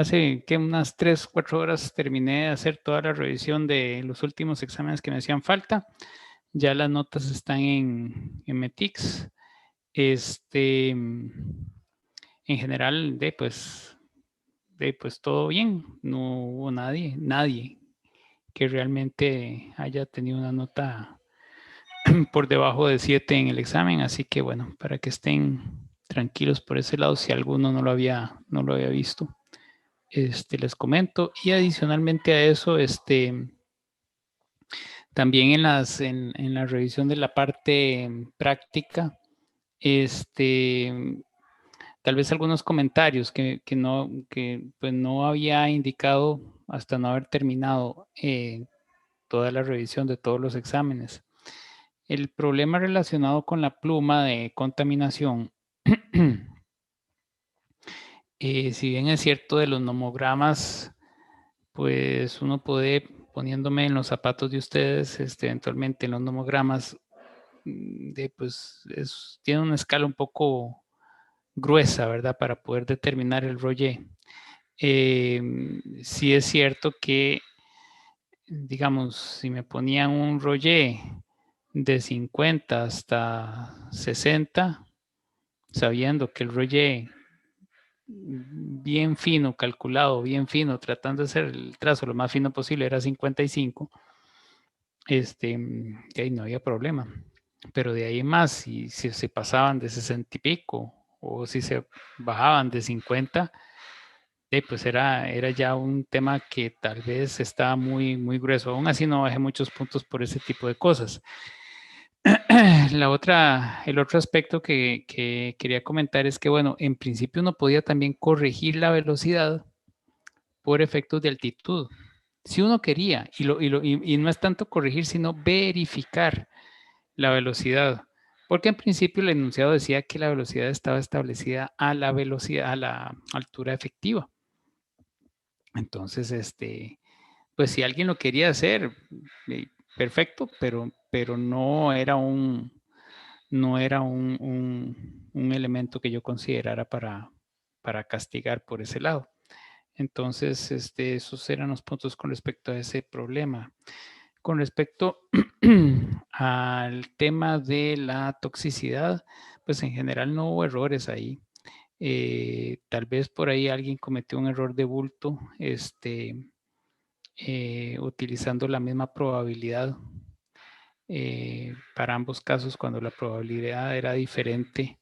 Hace que unas 3, 4 horas terminé de hacer toda la revisión de los últimos exámenes que me hacían falta. Ya las notas están en Metix. En general, pues todo bien. No hubo nadie que realmente haya tenido una nota por debajo de 7 en el examen. Así que bueno, para que estén tranquilos por ese lado, si alguno no lo había visto. Les comento. Y adicionalmente a eso, también en la revisión de la parte práctica, tal vez algunos comentarios que pues no había indicado hasta no haber terminado toda la revisión de todos los exámenes. El problema relacionado con la pluma de contaminación, si bien es cierto de los nomogramas, pues uno puede, poniéndome en los zapatos de ustedes, eventualmente en los nomogramas, pues tiene una escala un poco gruesa, ¿verdad? Para poder determinar el Royer. Sí es cierto que, digamos, si me ponían un Royer de 50 hasta 60, sabiendo que el Royer bien fino, calculado, bien fino, tratando de hacer el trazo lo más fino posible, era 55, ahí no había problema. Pero de ahí más, si se pasaban de 60 y pico, o si se bajaban de 50, pues era ya un tema que tal vez estaba muy grueso. Aún así no bajé muchos puntos por ese tipo de cosas. El otro aspecto que quería comentar es que, bueno, en principio uno podía también corregir la velocidad por efectos de altitud. Si uno quería, y no es tanto corregir, sino verificar la velocidad. Porque en principio el enunciado decía que la velocidad estaba establecida a la velocidad, a la altura efectiva. Entonces, pues si alguien lo quería hacer, perfecto, pero no era un elemento que yo considerara para castigar por ese lado. Entonces, esos eran los puntos con respecto a ese problema. Con respecto al tema de la toxicidad, pues en general no hubo errores ahí. Tal vez por ahí alguien cometió un error de bulto, utilizando la misma probabilidad para ambos casos cuando la probabilidad era diferente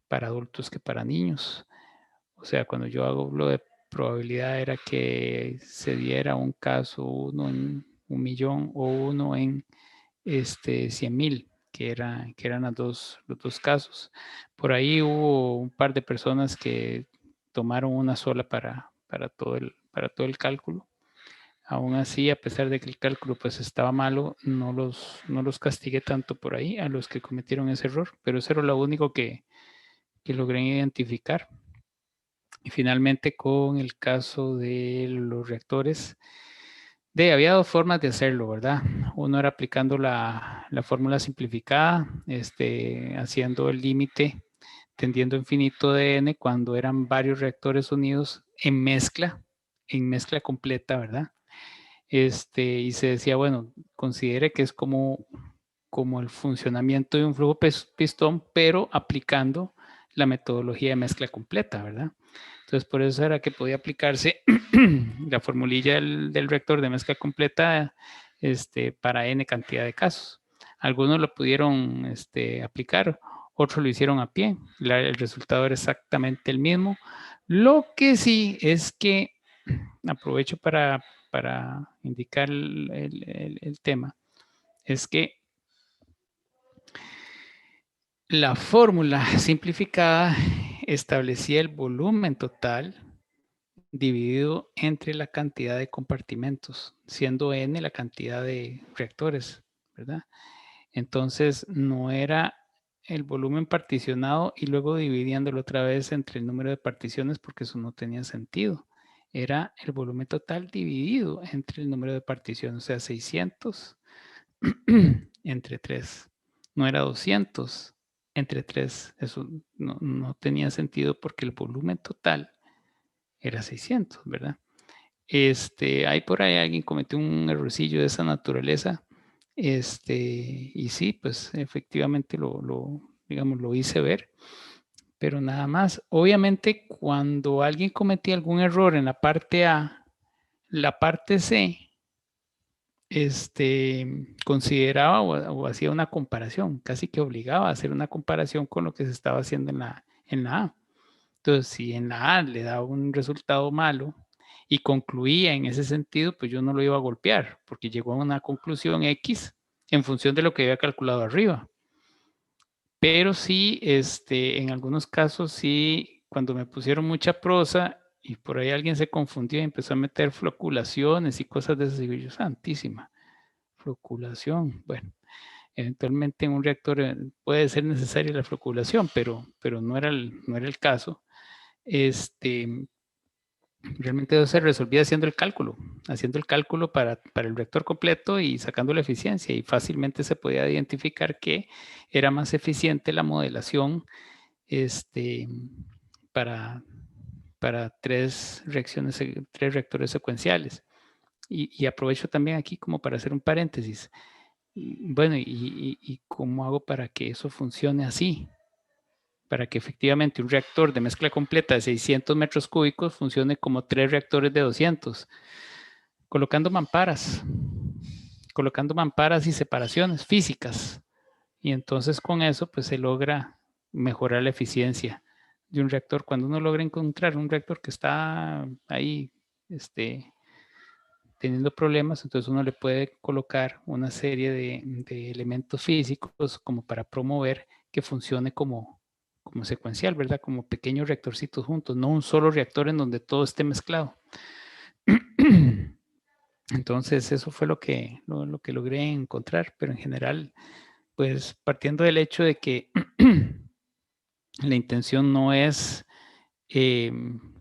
para adultos que para niños. O sea, cuando yo hago lo de probabilidad era que se diera un caso, 1 en 1.000.000 o 1 en 100.000, que eran los dos casos. Por ahí hubo un par de personas que tomaron una sola para todo el cálculo. Aún así, a pesar de que el cálculo pues estaba malo, no los castigué tanto por ahí a los que cometieron ese error, pero eso era lo único que logré identificar. Y finalmente con el caso de los reactores, había dos formas de hacerlo, ¿verdad? Uno era aplicando la fórmula simplificada, haciendo el límite tendiendo a infinito de n cuando eran varios reactores unidos en mezcla completa, ¿verdad? Y se decía, bueno, considere que es como el funcionamiento de un flujo pistón, pero aplicando la metodología de mezcla completa, ¿verdad? Entonces, por eso era que podía aplicarse la formulilla del reactor de mezcla completa para n cantidad de casos. Algunos lo pudieron aplicar, otros lo hicieron a pie. El resultado era exactamente el mismo. Lo que sí es que aprovecho para indicar el tema, es que la fórmula simplificada establecía el volumen total dividido entre la cantidad de compartimentos, siendo n la cantidad de reactores, ¿verdad? Entonces, no era el volumen particionado y luego dividiéndolo otra vez entre el número de particiones, porque eso no tenía sentido. Era el volumen total dividido entre el número de particiones, o sea, 600 entre 3. No era 200 entre 3. Eso no tenía sentido porque el volumen total era 600, ¿verdad? Hay por ahí alguien cometió un errorcillo de esa naturaleza. Y sí, pues efectivamente digamos, lo hice ver, pero nada más. Obviamente, cuando alguien cometía algún error en la parte A, la parte C, consideraba o hacía una comparación, casi que obligaba a hacer una comparación con lo que se estaba haciendo en la A. Entonces, si en la A le daba un resultado malo y concluía en ese sentido, pues yo no lo iba a golpear, porque llegó a una conclusión X en función de lo que había calculado arriba. Pero sí, en algunos casos sí, cuando me pusieron mucha prosa y por ahí alguien se confundió y empezó a meter floculaciones y cosas de esas, digo yo, santísima, floculación. Bueno, eventualmente en un reactor puede ser necesaria la floculación, pero no era el caso. Realmente eso se resolvía haciendo el cálculo para el reactor completo y sacando la eficiencia, y fácilmente se podía identificar que era más eficiente la modelación para, para tres reactores secuenciales. Y aprovecho también aquí como para hacer un paréntesis. Bueno, ¿y cómo hago para que eso funcione así? Para que efectivamente un reactor de mezcla completa de 600 metros cúbicos funcione como 3 reactores de 200, colocando mamparas y separaciones físicas. Y entonces con eso pues se logra mejorar la eficiencia de un reactor. Cuando uno logra encontrar un reactor que está ahí teniendo problemas, entonces uno le puede colocar una serie de elementos físicos como para promover que funcione como secuencial, ¿verdad? Como pequeños reactorcitos juntos, no un solo reactor en donde todo esté mezclado. Entonces eso fue lo que logré encontrar, pero en general, pues partiendo del hecho de que la intención no es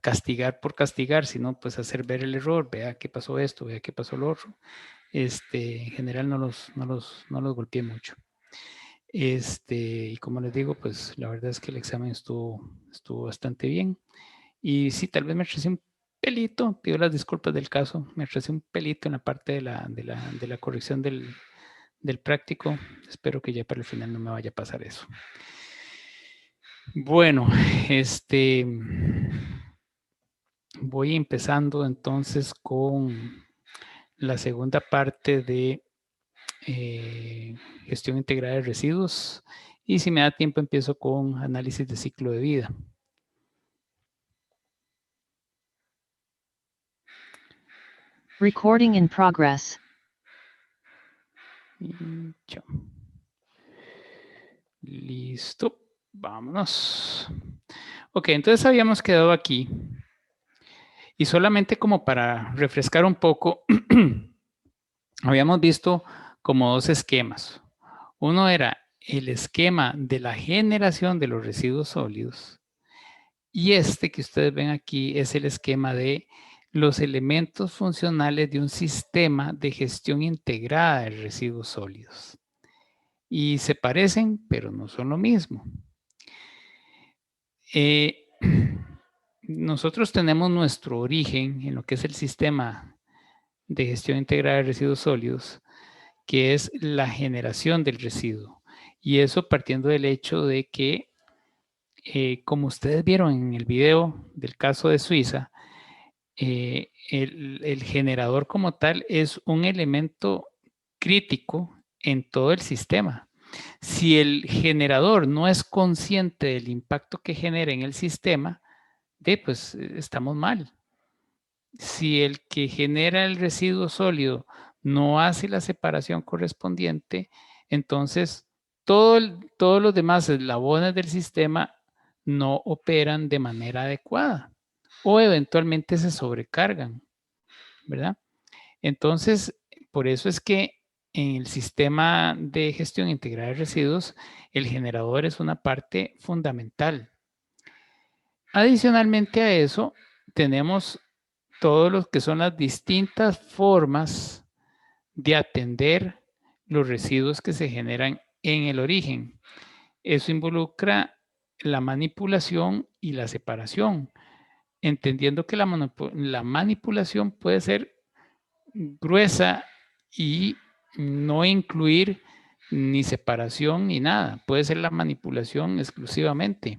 castigar por castigar, sino pues hacer ver el error, vea qué pasó esto, vea qué pasó lo otro. En general no los golpeé mucho. Y como les digo, pues la verdad es que el examen estuvo bastante bien. Y sí, tal vez me atrasé un pelito, pido las disculpas del caso, me atrasé un pelito en la parte de la corrección del práctico. Espero que ya para el final no me vaya a pasar eso. Bueno, voy empezando entonces con la segunda parte de gestión integrada de residuos, y si me da tiempo empiezo con análisis de ciclo de vida. Recording in progress. Y chao. Listo, vámonos. Ok, entonces habíamos quedado aquí. Y solamente como para refrescar un poco, habíamos visto como dos esquemas. Uno era el esquema de la generación de los residuos sólidos. Y este que ustedes ven aquí es el esquema de los elementos funcionales de un sistema de gestión integrada de residuos sólidos. Y se parecen, pero no son lo mismo. Nosotros tenemos nuestro origen en lo que es el sistema de gestión integrada de residuos sólidos, que es la generación del residuo. Y eso partiendo del hecho de que, como ustedes vieron en el video del caso de Suiza, el generador como tal es un elemento crítico en todo el sistema. Si el generador no es consciente del impacto que genera en el sistema, pues estamos mal. Si el que genera el residuo sólido no hace la separación correspondiente, entonces todos los demás eslabones del sistema no operan de manera adecuada o eventualmente se sobrecargan, ¿verdad? Entonces, por eso es que en el sistema de gestión integrada de residuos, el generador es una parte fundamental. Adicionalmente a eso, tenemos todo lo que son las distintas formas de atender los residuos que se generan en el origen. Eso involucra la manipulación y la separación. entendiendo que la manipulación puede ser gruesa y no incluir ni separación ni nada. Puede ser la manipulación exclusivamente,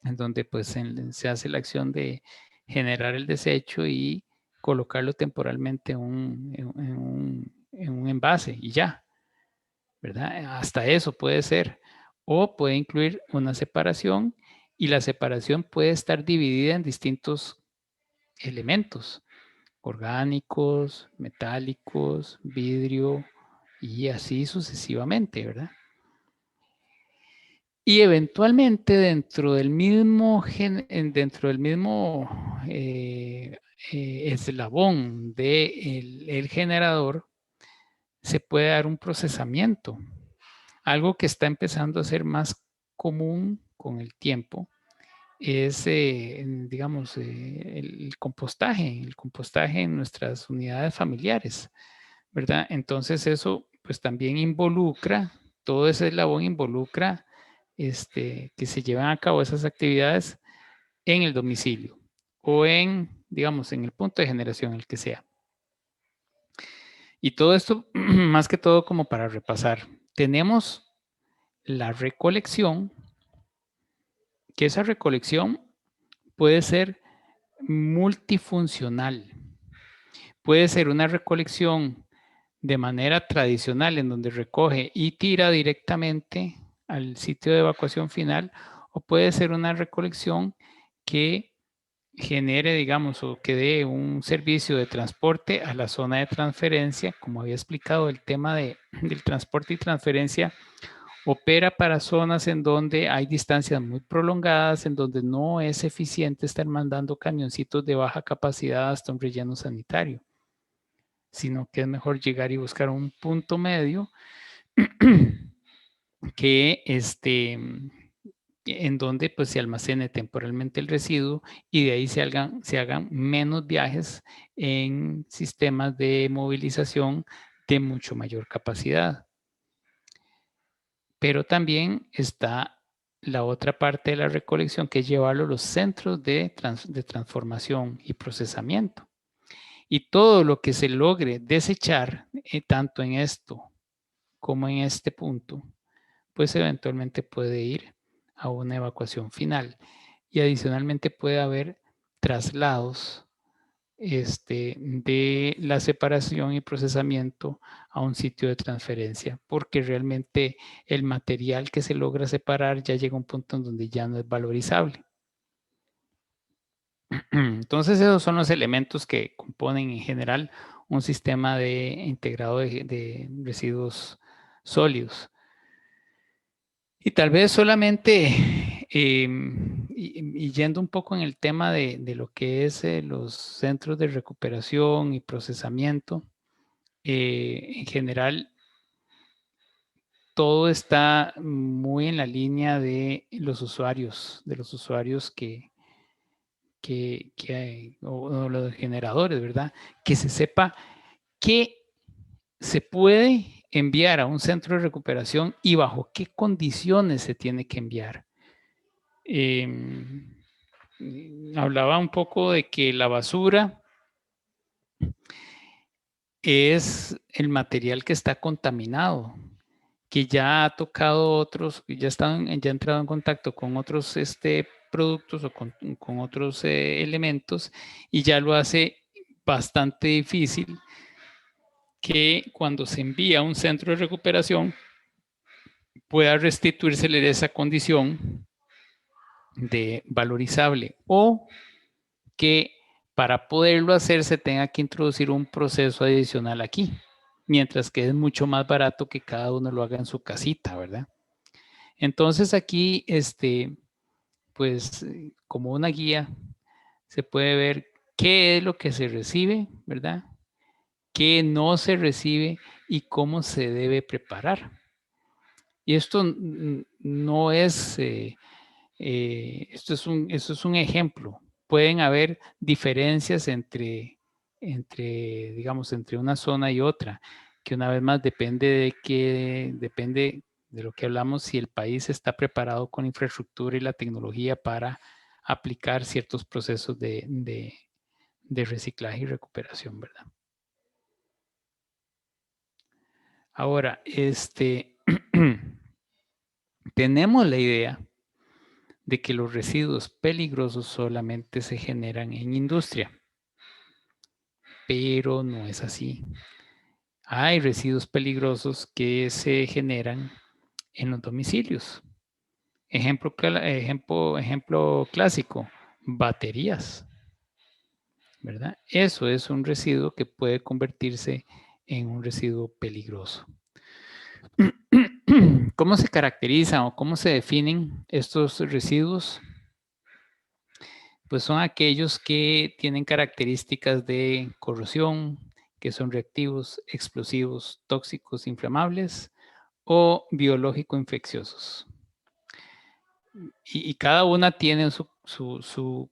en donde pues se hace la acción de generar el desecho y colocarlo temporalmente en un envase y ya, ¿verdad? Hasta eso puede ser. O puede incluir una separación y la separación puede estar dividida en distintos elementos orgánicos, metálicos, vidrio y así sucesivamente, ¿verdad? Y eventualmente dentro del mismo eslabón del generador se puede dar un procesamiento, algo que está empezando a ser más común con el tiempo es, digamos, el compostaje en nuestras unidades familiares, ¿verdad? Entonces eso pues también involucra, todo ese eslabón involucra que se lleven a cabo esas actividades en el domicilio o digamos, en el punto de generación, el que sea. Y todo esto, más que todo como para repasar, tenemos la recolección, que esa recolección puede ser multifuncional. Puede ser una recolección de manera tradicional en donde recoge y tira directamente al sitio de evacuación final, o puede ser una recolección que genere, digamos, o que dé un servicio de transporte a la zona de transferencia. Como había explicado, el tema del transporte y transferencia opera para zonas en donde hay distancias muy prolongadas, en donde no es eficiente estar mandando camioncitos de baja capacidad hasta un relleno sanitario, sino que es mejor llegar y buscar un punto medio que en donde pues se almacene temporalmente el residuo y de ahí se hagan menos viajes en sistemas de movilización de mucho mayor capacidad. Pero también está la otra parte de la recolección, que es llevarlo a los centros de transformación y procesamiento. Y todo lo que se logre desechar, tanto en esto como en este punto, pues eventualmente puede ir a una evacuación final. Y adicionalmente puede haber traslados de la separación y procesamiento a un sitio de transferencia, porque realmente el material que se logra separar ya llega a un punto en donde ya no es valorizable. Entonces esos son los elementos que componen en general un sistema integrado de residuos sólidos. Y tal vez solamente, y yendo un poco en el tema de lo que es los centros de recuperación y procesamiento, en general, todo está muy en la línea de los usuarios, o los generadores, ¿verdad? Que se sepa qué se puede enviar a un centro de recuperación y bajo qué condiciones se tiene que enviar. Hablaba un poco de que la basura es el material que está contaminado, que ya ha tocado otros, ya ha entrado en contacto con otros productos o con otros elementos y ya lo hace bastante difícil que cuando se envía a un centro de recuperación pueda restituírsele esa condición de valorizable, o que para poderlo hacer se tenga que introducir un proceso adicional aquí, mientras que es mucho más barato que cada uno lo haga en su casita, ¿verdad? Entonces aquí, pues como una guía, se puede ver qué es lo que se recibe, ¿verdad? Qué no se recibe y cómo se debe preparar. Y esto no es, esto es un ejemplo. Pueden haber diferencias digamos, entre una zona y otra, que una vez más depende de lo que hablamos, si el país está preparado con infraestructura y la tecnología para aplicar ciertos procesos de reciclaje y recuperación, ¿verdad? Ahora, tenemos la idea de que los residuos peligrosos solamente se generan en industria, pero no es así. Hay residuos peligrosos que se generan en los domicilios. Ejemplo clásico, baterías, ¿verdad? Eso es un residuo que puede convertirse en un residuo peligroso. ¿Cómo se caracterizan o cómo se definen estos residuos? Pues son aquellos que tienen características de corrosión, que son reactivos, explosivos, tóxicos, inflamables o biológico-infecciosos. Y cada una tiene su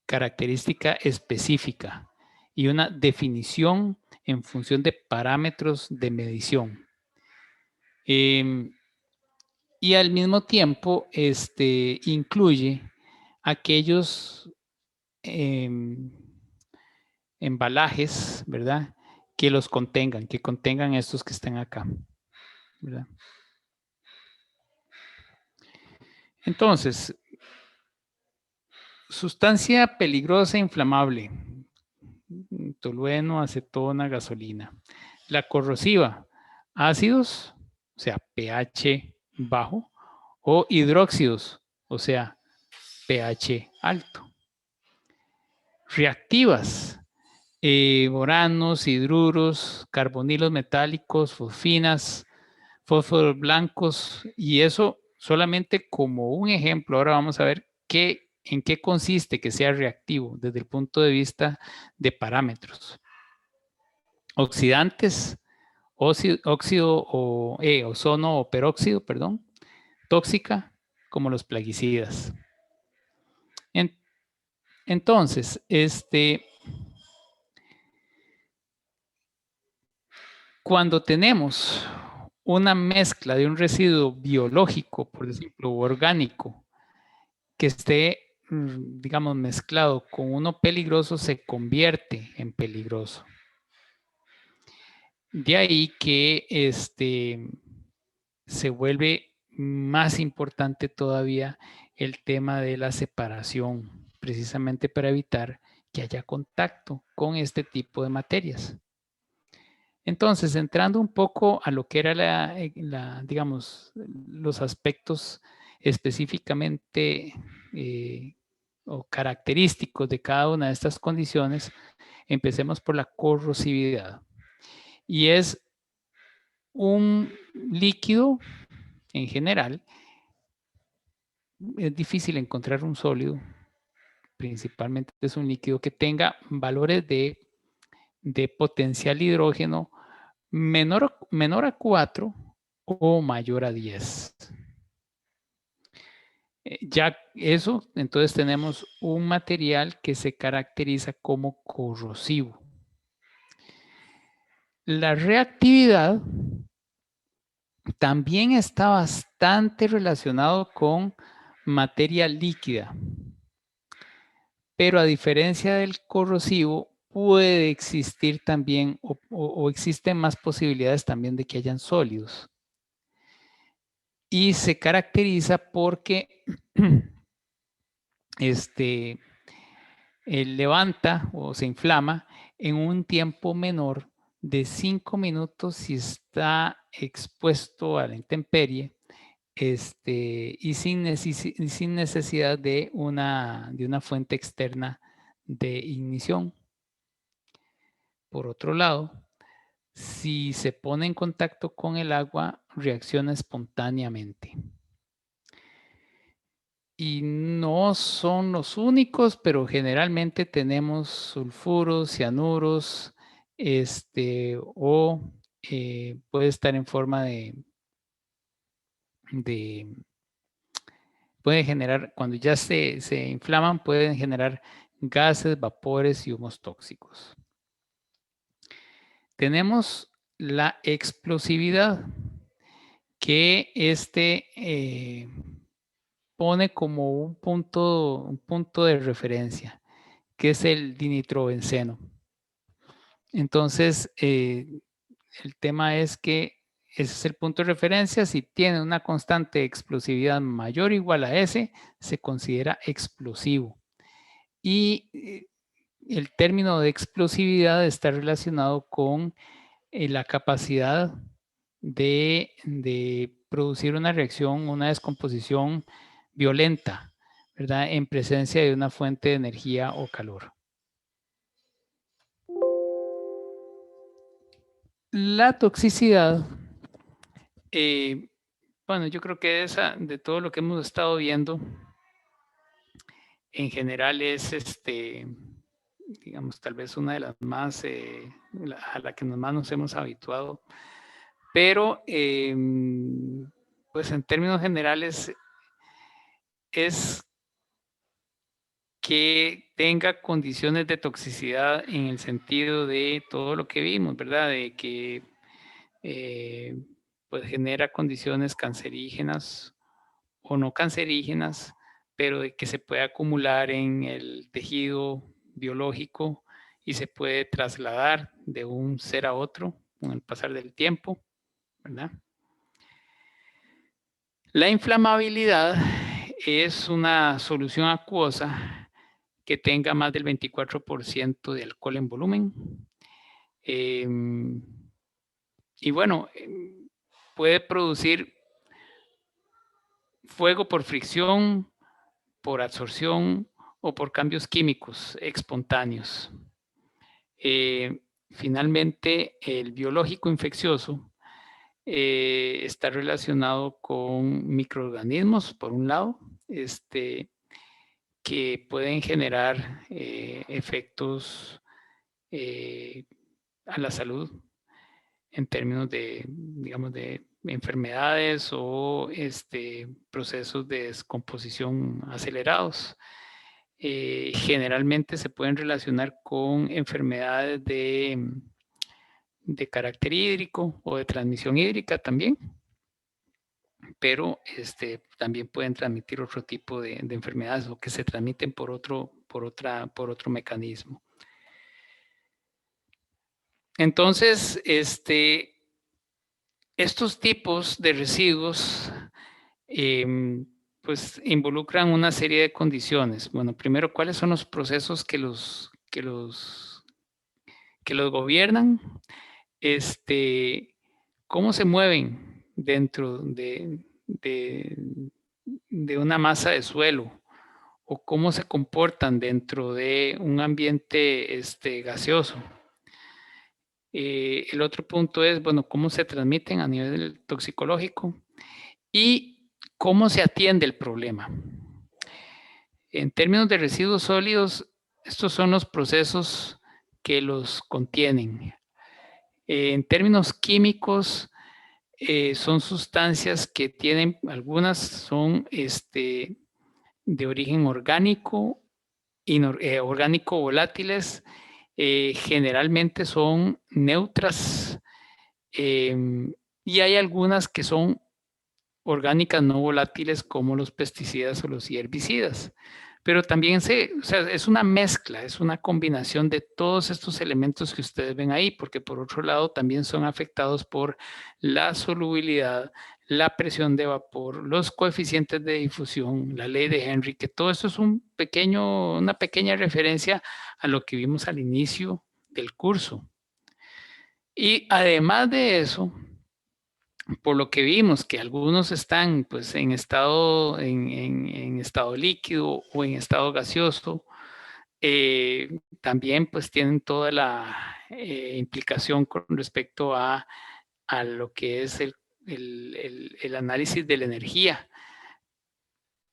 característica específica y una definición en función de parámetros de medición. Y al mismo tiempo incluye aquellos embalajes, ¿verdad? Que contengan estos que están acá, ¿verdad? Entonces, sustancia peligrosa e inflamable, tolueno, acetona, gasolina. La corrosiva, ácidos, o sea, pH bajo, o hidróxidos, o sea, pH alto. Reactivas, boranos, hidruros, carbonilos metálicos, fosfinas, fósforos blancos, y eso solamente como un ejemplo. Ahora vamos a ver en qué consiste que sea reactivo desde el punto de vista de parámetros. Oxidantes, óxido o ozono o peróxido, perdón, tóxica, como los plaguicidas. Entonces, cuando tenemos una mezcla de un residuo biológico, por ejemplo, orgánico, que esté, digamos, mezclado con uno peligroso, se convierte en peligroso. De ahí que se vuelve más importante todavía el tema de la separación, precisamente para evitar que haya contacto con este tipo de materias. Entonces, entrando un poco a lo que era digamos, los aspectos específicamente o característicos de cada una de estas condiciones, empecemos por la corrosividad. Y es un líquido en general. Es difícil encontrar un sólido, principalmente es un líquido que tenga valores de potencial hidrógeno menor a 4 o mayor a 10. Ya eso, entonces tenemos un material que se caracteriza como corrosivo. La reactividad también está bastante relacionado con materia líquida, pero a diferencia del corrosivo, puede existir también o existen más posibilidades también de que hayan sólidos. Y se caracteriza porque levanta o se inflama en un tiempo menor de 5 minutos si está expuesto a la intemperie y sin necesidad de una fuente externa de ignición. Por otro lado, si se pone en contacto con el agua, reacciona espontáneamente. Y no son los únicos, pero generalmente tenemos sulfuros, cianuros, o puede estar en forma puede generar, cuando ya se inflaman, pueden generar gases, vapores y humos tóxicos. Tenemos la explosividad, que pone como un punto de referencia, que es el dinitrobenceno. Entonces, el tema es que ese es el punto de referencia. Si tiene una constante de explosividad mayor o igual a ese, se considera explosivo. Y el término de explosividad está relacionado con la capacidad de producir una reacción, una descomposición violenta, ¿verdad? En presencia de una fuente de energía o calor. La toxicidad, bueno, yo creo que de todo lo que hemos estado viendo, en general es, digamos, tal vez una de las más, a la que más nos hemos habituado, pero pues en términos generales es que tenga condiciones de toxicidad en el sentido de todo lo que vimos, ¿verdad? De que pues genera condiciones cancerígenas o no cancerígenas, pero de que se puede acumular en el tejido biológico y se puede trasladar de un ser a otro con el pasar del tiempo, ¿verdad? La inflamabilidad es una solución acuosa que tenga más del 24% de alcohol en volumen. Y bueno, puede producir fuego por fricción, por absorción o por cambios químicos espontáneos. Finalmente, el biológico infeccioso está relacionado con microorganismos, por un lado, que pueden generar efectos a la salud en términos de, digamos, de enfermedades o procesos de descomposición acelerados. Generalmente se pueden relacionar con enfermedades de carácter hídrico o de transmisión hídrica también, pero también pueden transmitir otro tipo de enfermedades o que se transmiten por otro mecanismo. Entonces, estos tipos de residuos pues involucran una serie de condiciones. Bueno, primero, ¿cuáles son los procesos que los gobiernan? ¿Cómo se mueven dentro de una masa de suelo? ¿O cómo se comportan dentro de un ambiente gaseoso? El otro punto es, bueno, cómo se transmiten a nivel toxicológico y cómo se atiende el problema. En términos de residuos sólidos, estos son los procesos que los contienen. En términos químicos, son sustancias que tienen, algunas son de origen orgánico, orgánico volátiles, generalmente son neutras, y hay algunas que son orgánicas no volátiles como los pesticidas o los herbicidas. Pero también es una mezcla, es una combinación de todos estos elementos que ustedes ven ahí, porque por otro lado también son afectados por la solubilidad, la presión de vapor, los coeficientes de difusión, la ley de Henry, que todo eso es una pequeña referencia a lo que vimos al inicio del curso. Y además de eso, por lo que vimos que algunos están pues en estado líquido o en estado gaseoso, también pues tienen toda la implicación con respecto a lo que es el análisis de la energía,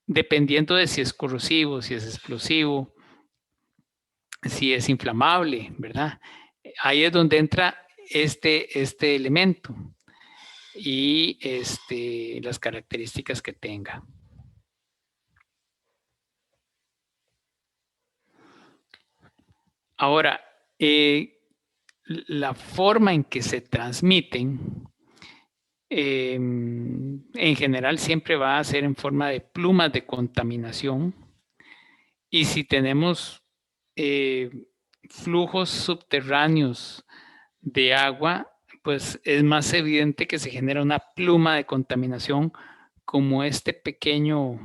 dependiendo de si es corrosivo, si es explosivo, si es inflamable, ¿verdad? Ahí es donde entra este elemento y las características que tenga. Ahora, la forma en que se transmiten en general siempre va a ser en forma de plumas de contaminación. Y si tenemos flujos subterráneos de agua, pues es más evidente que se genera una pluma de contaminación como este pequeño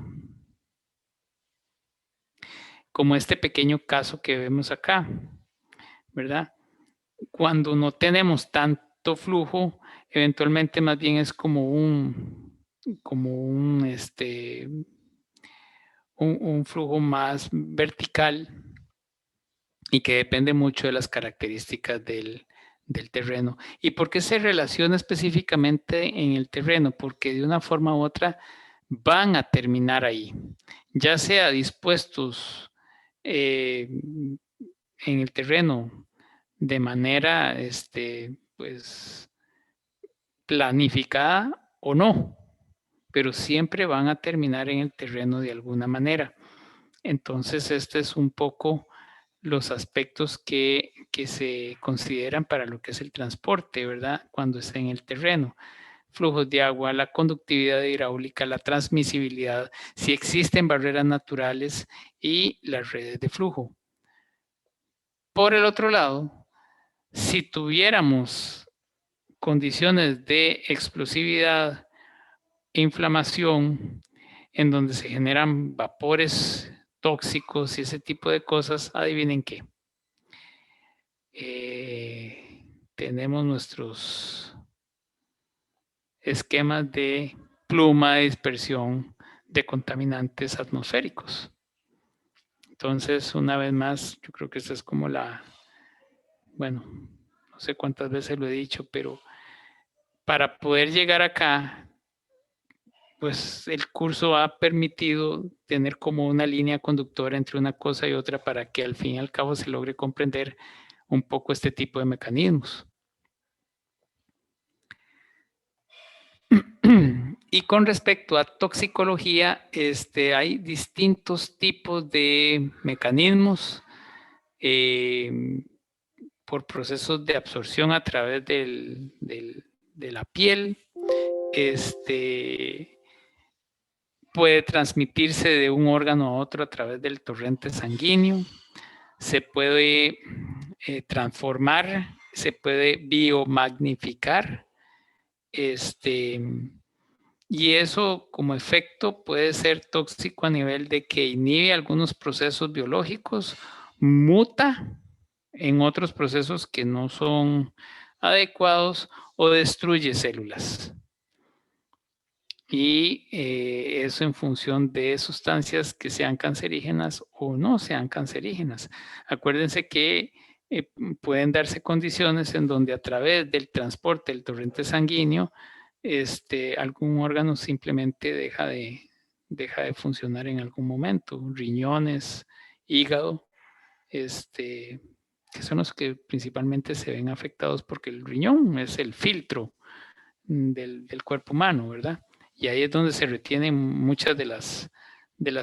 caso que vemos acá, ¿verdad? Cuando no tenemos tanto flujo, eventualmente más bien es como un flujo más vertical y que depende mucho de las características del terreno. ¿Y por qué se relaciona específicamente en el terreno? Porque de una forma u otra van a terminar ahí, ya sea dispuestos en el terreno de manera pues, planificada o no, pero siempre van a terminar en el terreno de alguna manera. Entonces, este es un poco los aspectos que se consideran para lo que es el transporte, ¿verdad? Cuando está en el terreno. Flujos de agua, la conductividad hidráulica, la transmisibilidad, si existen barreras naturales y las redes de flujo. Por el otro lado, si tuviéramos condiciones de explosividad, inflamación, en donde se generan vapores tóxicos y ese tipo de cosas, adivinen qué. Tenemos nuestros esquemas de pluma de dispersión de contaminantes atmosféricos. Entonces, una vez más, yo creo que esta es como bueno, no sé cuántas veces lo he dicho, pero para poder llegar acá, pues el curso ha permitido tener como una línea conductora entre una cosa y otra para que al fin y al cabo se logre comprender un poco este tipo de mecanismos. Y con respecto a toxicología, hay distintos tipos de mecanismos por procesos de absorción a través de la piel. Puede transmitirse de un órgano a otro a través del torrente sanguíneo. Se puede transformar, se puede biomagnificar. Y eso como efecto puede ser tóxico a nivel de que inhibe algunos procesos biológicos, muta en otros procesos que no son adecuados o destruye células. Y eso en función de sustancias que sean cancerígenas o no sean cancerígenas. Acuérdense que pueden darse condiciones en donde a través del transporte del torrente sanguíneo algún órgano simplemente deja de funcionar en algún momento. Riñones, hígado, que son los que principalmente se ven afectados porque el riñón es el filtro del cuerpo humano, ¿verdad? Y ahí es donde se retienen muchas de las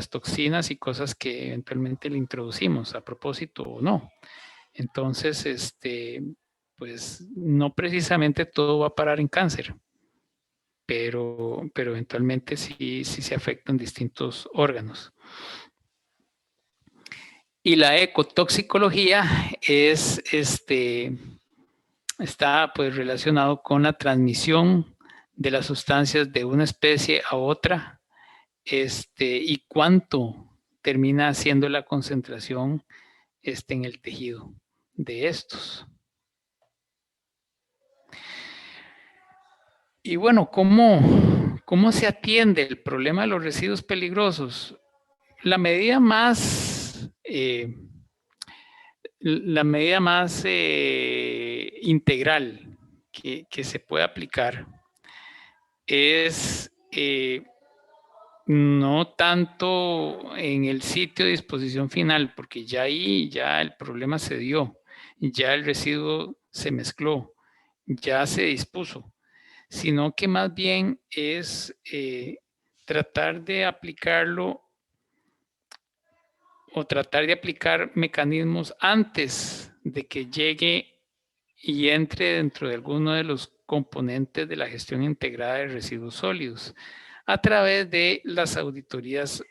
toxinas y cosas que eventualmente le introducimos, a propósito o no. Entonces, pues no precisamente todo va a parar en cáncer, pero eventualmente sí se afectan distintos órganos. Y la ecotoxicología está pues relacionado con la transmisión de las sustancias de una especie a otra, y cuánto termina siendo la concentración en el tejido de estos. Y bueno, ¿cómo se atiende el problema de los residuos peligrosos? La medida más integral que se puede aplicar es no tanto en el sitio de disposición final, porque ya ahí ya el problema se dio, ya el residuo se mezcló, ya se dispuso, sino que más bien es tratar de aplicarlo o tratar de aplicar mecanismos antes de que llegue y entre dentro de alguno de los componentes de la gestión integrada de residuos sólidos a través de las auditorías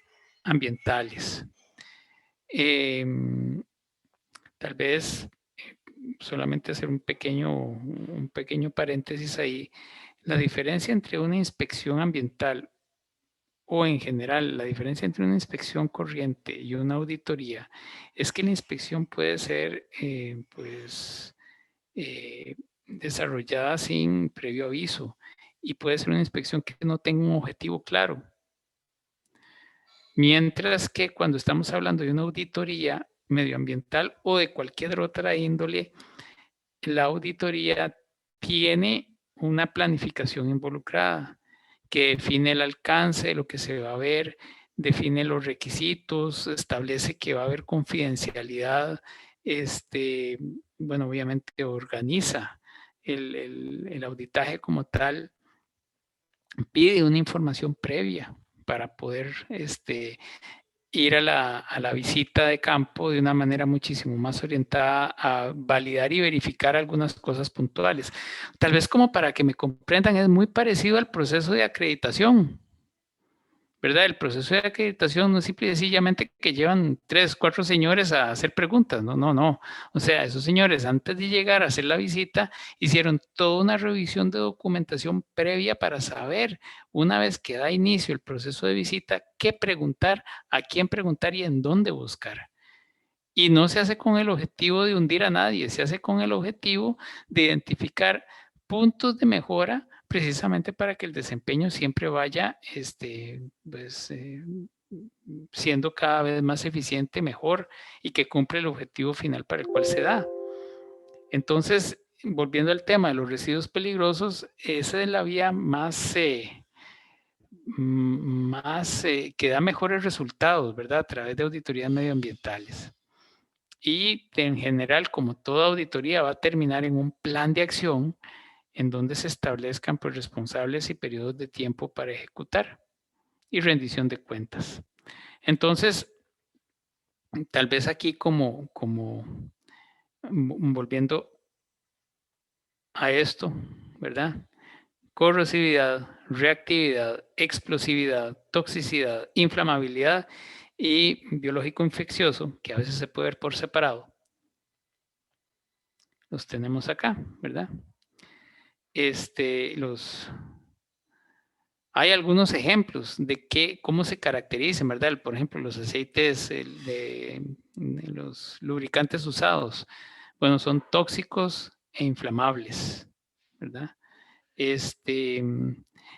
ambientales. Tal vez solamente hacer un pequeño paréntesis ahí. La diferencia entre una inspección ambiental o en general, la diferencia entre una inspección corriente y una auditoría es que la inspección puede ser desarrollada sin previo aviso y puede ser una inspección que no tenga un objetivo claro. Mientras que cuando estamos hablando de una auditoría medioambiental o de cualquier otra índole, la auditoría tiene una planificación involucrada que define el alcance de lo que se va a ver, define los requisitos, establece que va a haber confidencialidad, bueno, obviamente organiza el auditaje como tal, pide una información previa para poder ir a la visita de campo de una manera muchísimo más orientada a validar y verificar algunas cosas puntuales. Tal vez como para que me comprendan, es muy parecido al proceso de acreditación, ¿verdad? El proceso de acreditación no es simple y sencillamente que llevan 3, 4 señores a hacer preguntas, no. O sea, esos señores antes de llegar a hacer la visita hicieron toda una revisión de documentación previa para saber, una vez que da inicio el proceso de visita, qué preguntar, a quién preguntar y en dónde buscar. Y no se hace con el objetivo de hundir a nadie, se hace con el objetivo de identificar puntos de mejora precisamente para que el desempeño siempre vaya siendo cada vez más eficiente, mejor y que cumple el objetivo final para el cual se da. Entonces, volviendo al tema de los residuos peligrosos, esa es la vía que da mejores resultados, ¿verdad? A través de auditorías medioambientales. Y en general, como toda auditoría, va a terminar en un plan de acción en donde se establezcan pues, responsables y periodos de tiempo para ejecutar y rendición de cuentas. Entonces, tal vez aquí como volviendo a esto, ¿verdad? Corrosividad, reactividad, explosividad, toxicidad, inflamabilidad y biológico infeccioso, que a veces se puede ver por separado. Los tenemos acá, ¿verdad? Hay algunos ejemplos de cómo se caracterizan, ¿verdad? Por ejemplo, los aceites de los lubricantes usados, bueno, son tóxicos e inflamables, ¿verdad?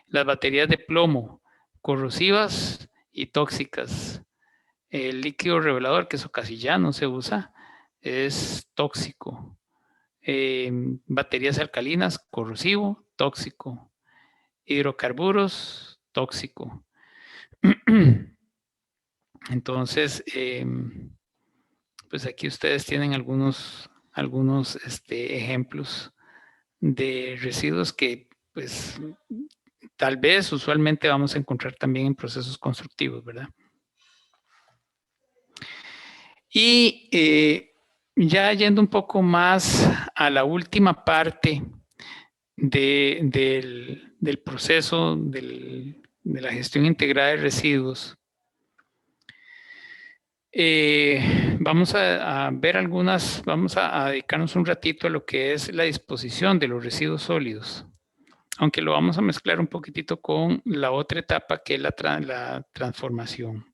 Las baterías de plomo, corrosivas y tóxicas. El líquido revelador, que eso casi ya no se usa, es tóxico. Baterías alcalinas, corrosivo, tóxico. Hidrocarburos, tóxico. Entonces, pues aquí ustedes tienen algunos ejemplos de residuos que pues tal vez usualmente vamos a encontrar también en procesos constructivos, ¿verdad? Y ya yendo un poco más a la última parte del proceso de la gestión integrada de residuos, vamos a ver vamos a dedicarnos un ratito a lo que es la disposición de los residuos sólidos, aunque lo vamos a mezclar un poquitito con la otra etapa que es la transformación.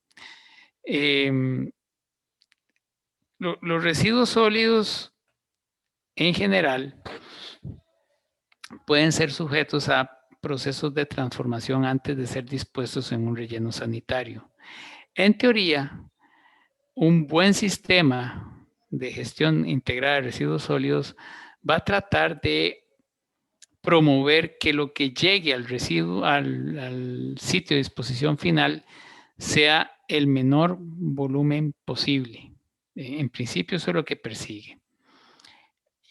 Los residuos sólidos en general pueden ser sujetos a procesos de transformación antes de ser dispuestos en un relleno sanitario. En teoría, un buen sistema de gestión integrada de residuos sólidos va a tratar de promover que lo que llegue al residuo, al sitio de disposición final, sea el menor volumen posible. En principio, eso es lo que persigue.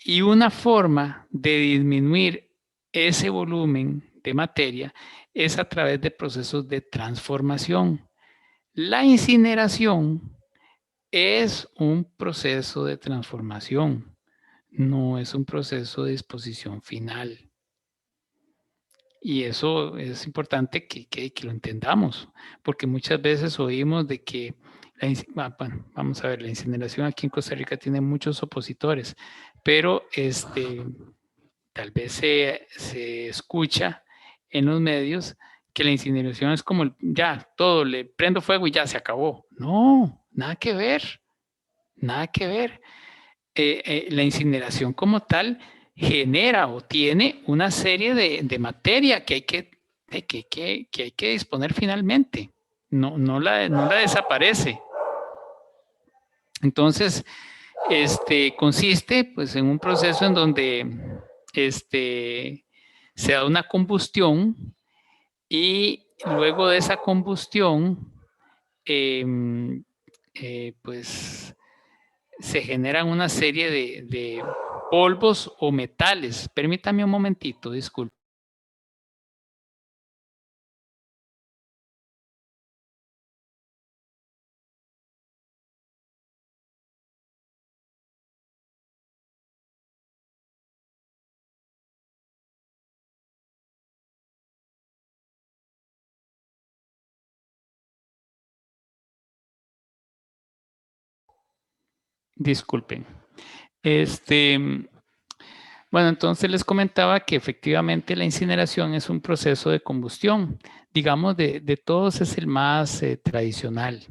Y una forma de disminuir ese volumen de materia es a través de procesos de transformación. La incineración es un proceso de transformación, no es un proceso de disposición final. Y eso es importante que lo entendamos, porque muchas veces oímos de que, bueno, vamos a ver, la incineración aquí en Costa Rica tiene muchos opositores, pero tal vez se escucha en los medios que la incineración es como ya, todo, le prendo fuego y ya se acabó. No, nada que ver, nada que ver. La incineración como tal genera o tiene una serie de materia que hay que disponer finalmente. No la desaparece. Entonces, consiste pues, en un proceso en donde se da una combustión y luego de esa combustión, pues se generan una serie de polvos o metales. Permítame un momentito, disculpe. Disculpen. Bueno, entonces les comentaba que efectivamente la incineración es un proceso de combustión. Digamos, de todos es el más tradicional.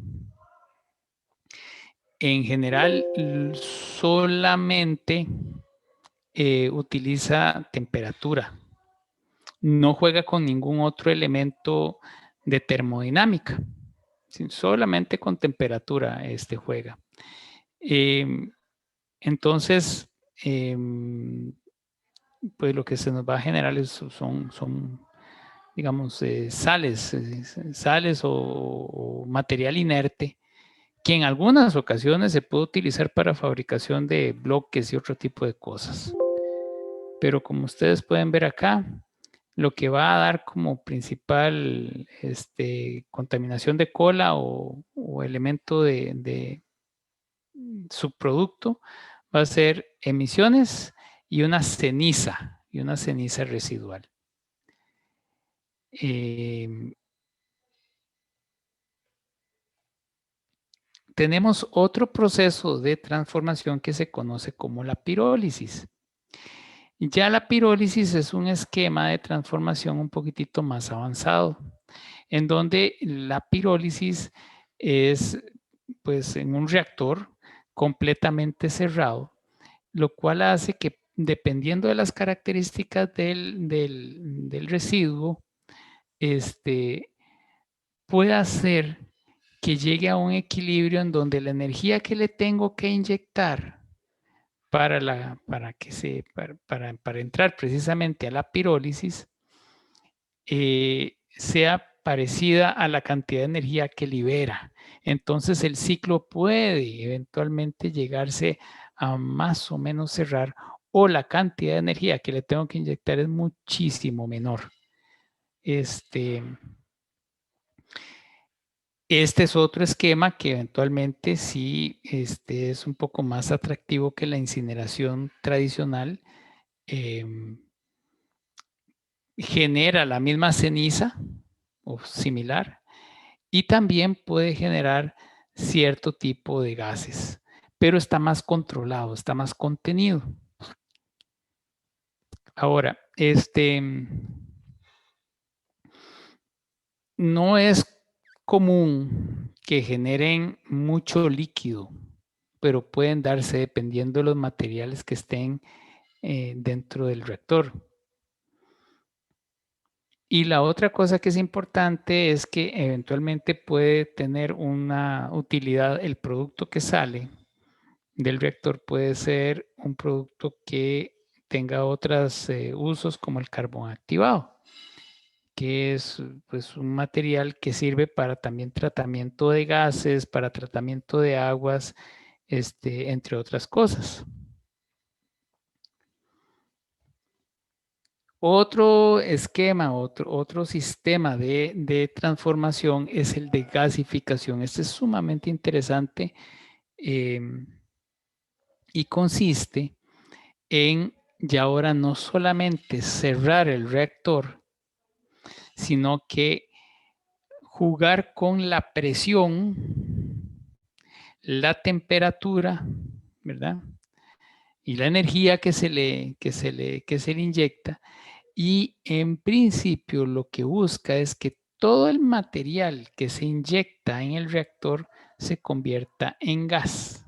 En general, solamente utiliza temperatura. No juega con ningún otro elemento de termodinámica. Solamente con temperatura juega. Entonces, pues lo que se nos va a generar son digamos, sales o material inerte que en algunas ocasiones se puede utilizar para fabricación de bloques y otro tipo de cosas. Pero como ustedes pueden ver acá, lo que va a dar como principal contaminación de cola o elemento de subproducto va a ser emisiones y una ceniza residual. Tenemos otro proceso de transformación que se conoce como la pirólisis. Ya la pirólisis es un esquema de transformación un poquitito más avanzado, en donde la pirólisis es pues en un reactor completamente cerrado, lo cual hace que dependiendo de las características del residuo, pueda hacer que llegue a un equilibrio en donde la energía que le tengo que inyectar para entrar precisamente a la pirólisis sea parecida a la cantidad de energía que libera. Entonces el ciclo puede eventualmente llegarse a más o menos cerrar o la cantidad de energía que le tengo que inyectar es muchísimo menor. Este es otro esquema que eventualmente sí es un poco más atractivo que la incineración tradicional. Genera la misma ceniza o similar y también puede generar cierto tipo de gases, pero está más controlado, está más contenido. Ahora, no es común que generen mucho líquido, pero pueden darse dependiendo de los materiales que estén dentro del reactor. Y la otra cosa que es importante es que eventualmente puede tener una utilidad, el producto que sale del reactor puede ser un producto que tenga otros usos como el carbón activado, que es pues, un material que sirve para también tratamiento de gases, para tratamiento de aguas, entre otras cosas. Otro esquema, otro sistema de transformación es el de gasificación. Este es sumamente interesante y consiste en ya ahora no solamente cerrar el reactor sino que jugar con la presión, la temperatura, ¿verdad? Y la energía que se le inyecta. Y en principio lo que busca es que todo el material que se inyecta en el reactor se convierta en gas.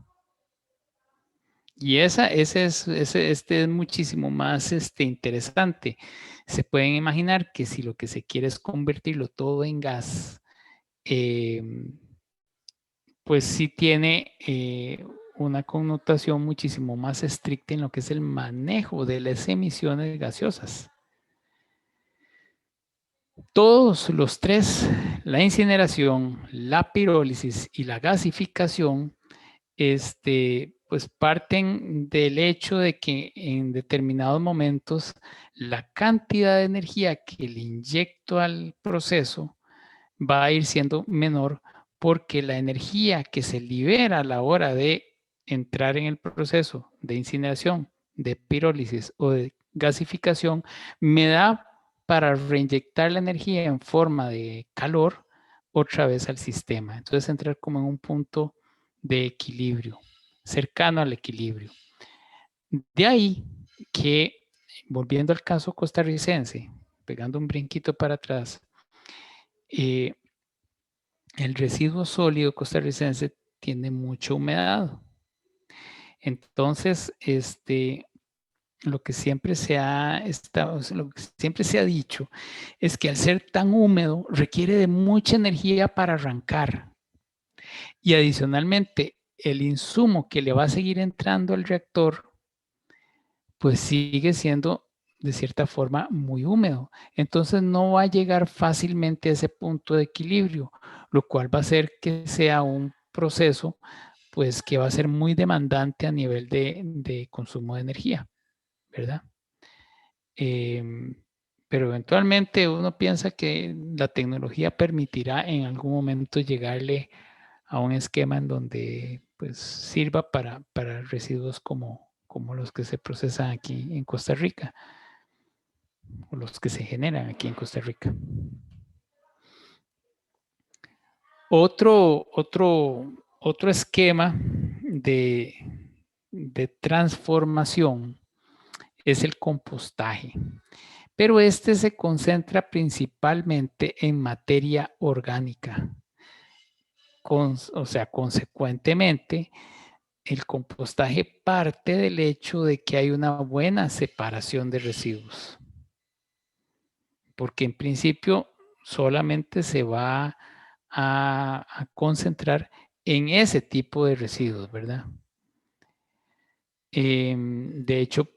Y este es muchísimo más interesante. Se pueden imaginar que si lo que se quiere es convertirlo todo en gas, pues sí tiene una connotación muchísimo más estricta en lo que es el manejo de las emisiones gaseosas. Todos los tres, la incineración, la pirólisis y la gasificación, pues parten del hecho de que en determinados momentos la cantidad de energía que le inyecto al proceso va a ir siendo menor porque la energía que se libera a la hora de entrar en el proceso de incineración, de pirólisis o de gasificación me da para reinyectar la energía en forma de calor otra vez al sistema. Entonces entrar como en un punto de equilibrio, cercano al equilibrio. De ahí que, volviendo al caso costarricense, pegando un brinquito para atrás, el residuo sólido costarricense tiene mucha humedad. Entonces, lo que siempre lo que siempre se ha dicho es que al ser tan húmedo requiere de mucha energía para arrancar. Y adicionalmente, el insumo que le va a seguir entrando al reactor, pues sigue siendo de cierta forma muy húmedo. Entonces no va a llegar fácilmente a ese punto de equilibrio, lo cual va a hacer que sea un proceso pues que va a ser muy demandante a nivel de consumo de energía, ¿verdad? Pero eventualmente uno piensa que la tecnología permitirá en algún momento llegarle a un esquema en donde pues sirva para residuos como los que se procesan aquí en Costa Rica o los que se generan aquí en Costa Rica. Otro esquema de transformación es el compostaje, pero este se concentra principalmente en materia orgánica. O sea, consecuentemente, el compostaje parte del hecho de que hay una buena separación de residuos, porque en principio solamente se va a concentrar en ese tipo de residuos, ¿verdad? De hecho,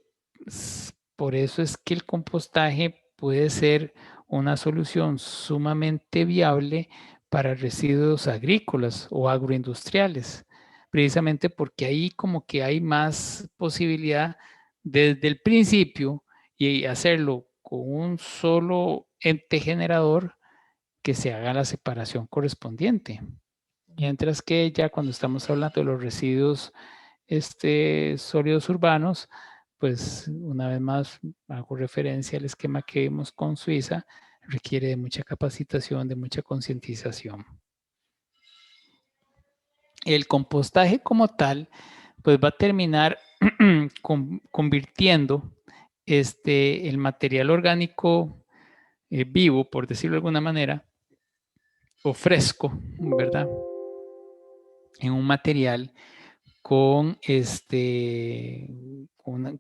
por eso es que el compostaje puede ser una solución sumamente viable para residuos agrícolas o agroindustriales, precisamente porque ahí como que hay más posibilidad desde el principio y hacerlo con un solo ente generador que se haga la separación correspondiente. Mientras que ya cuando estamos hablando de los residuos sólidos urbanos, pues una vez más hago referencia al esquema que vimos con Suiza, requiere de mucha capacitación, de mucha concientización. El compostaje como tal, pues va a terminar convirtiendo el material orgánico vivo, por decirlo de alguna manera, o fresco, ¿verdad? En un material con,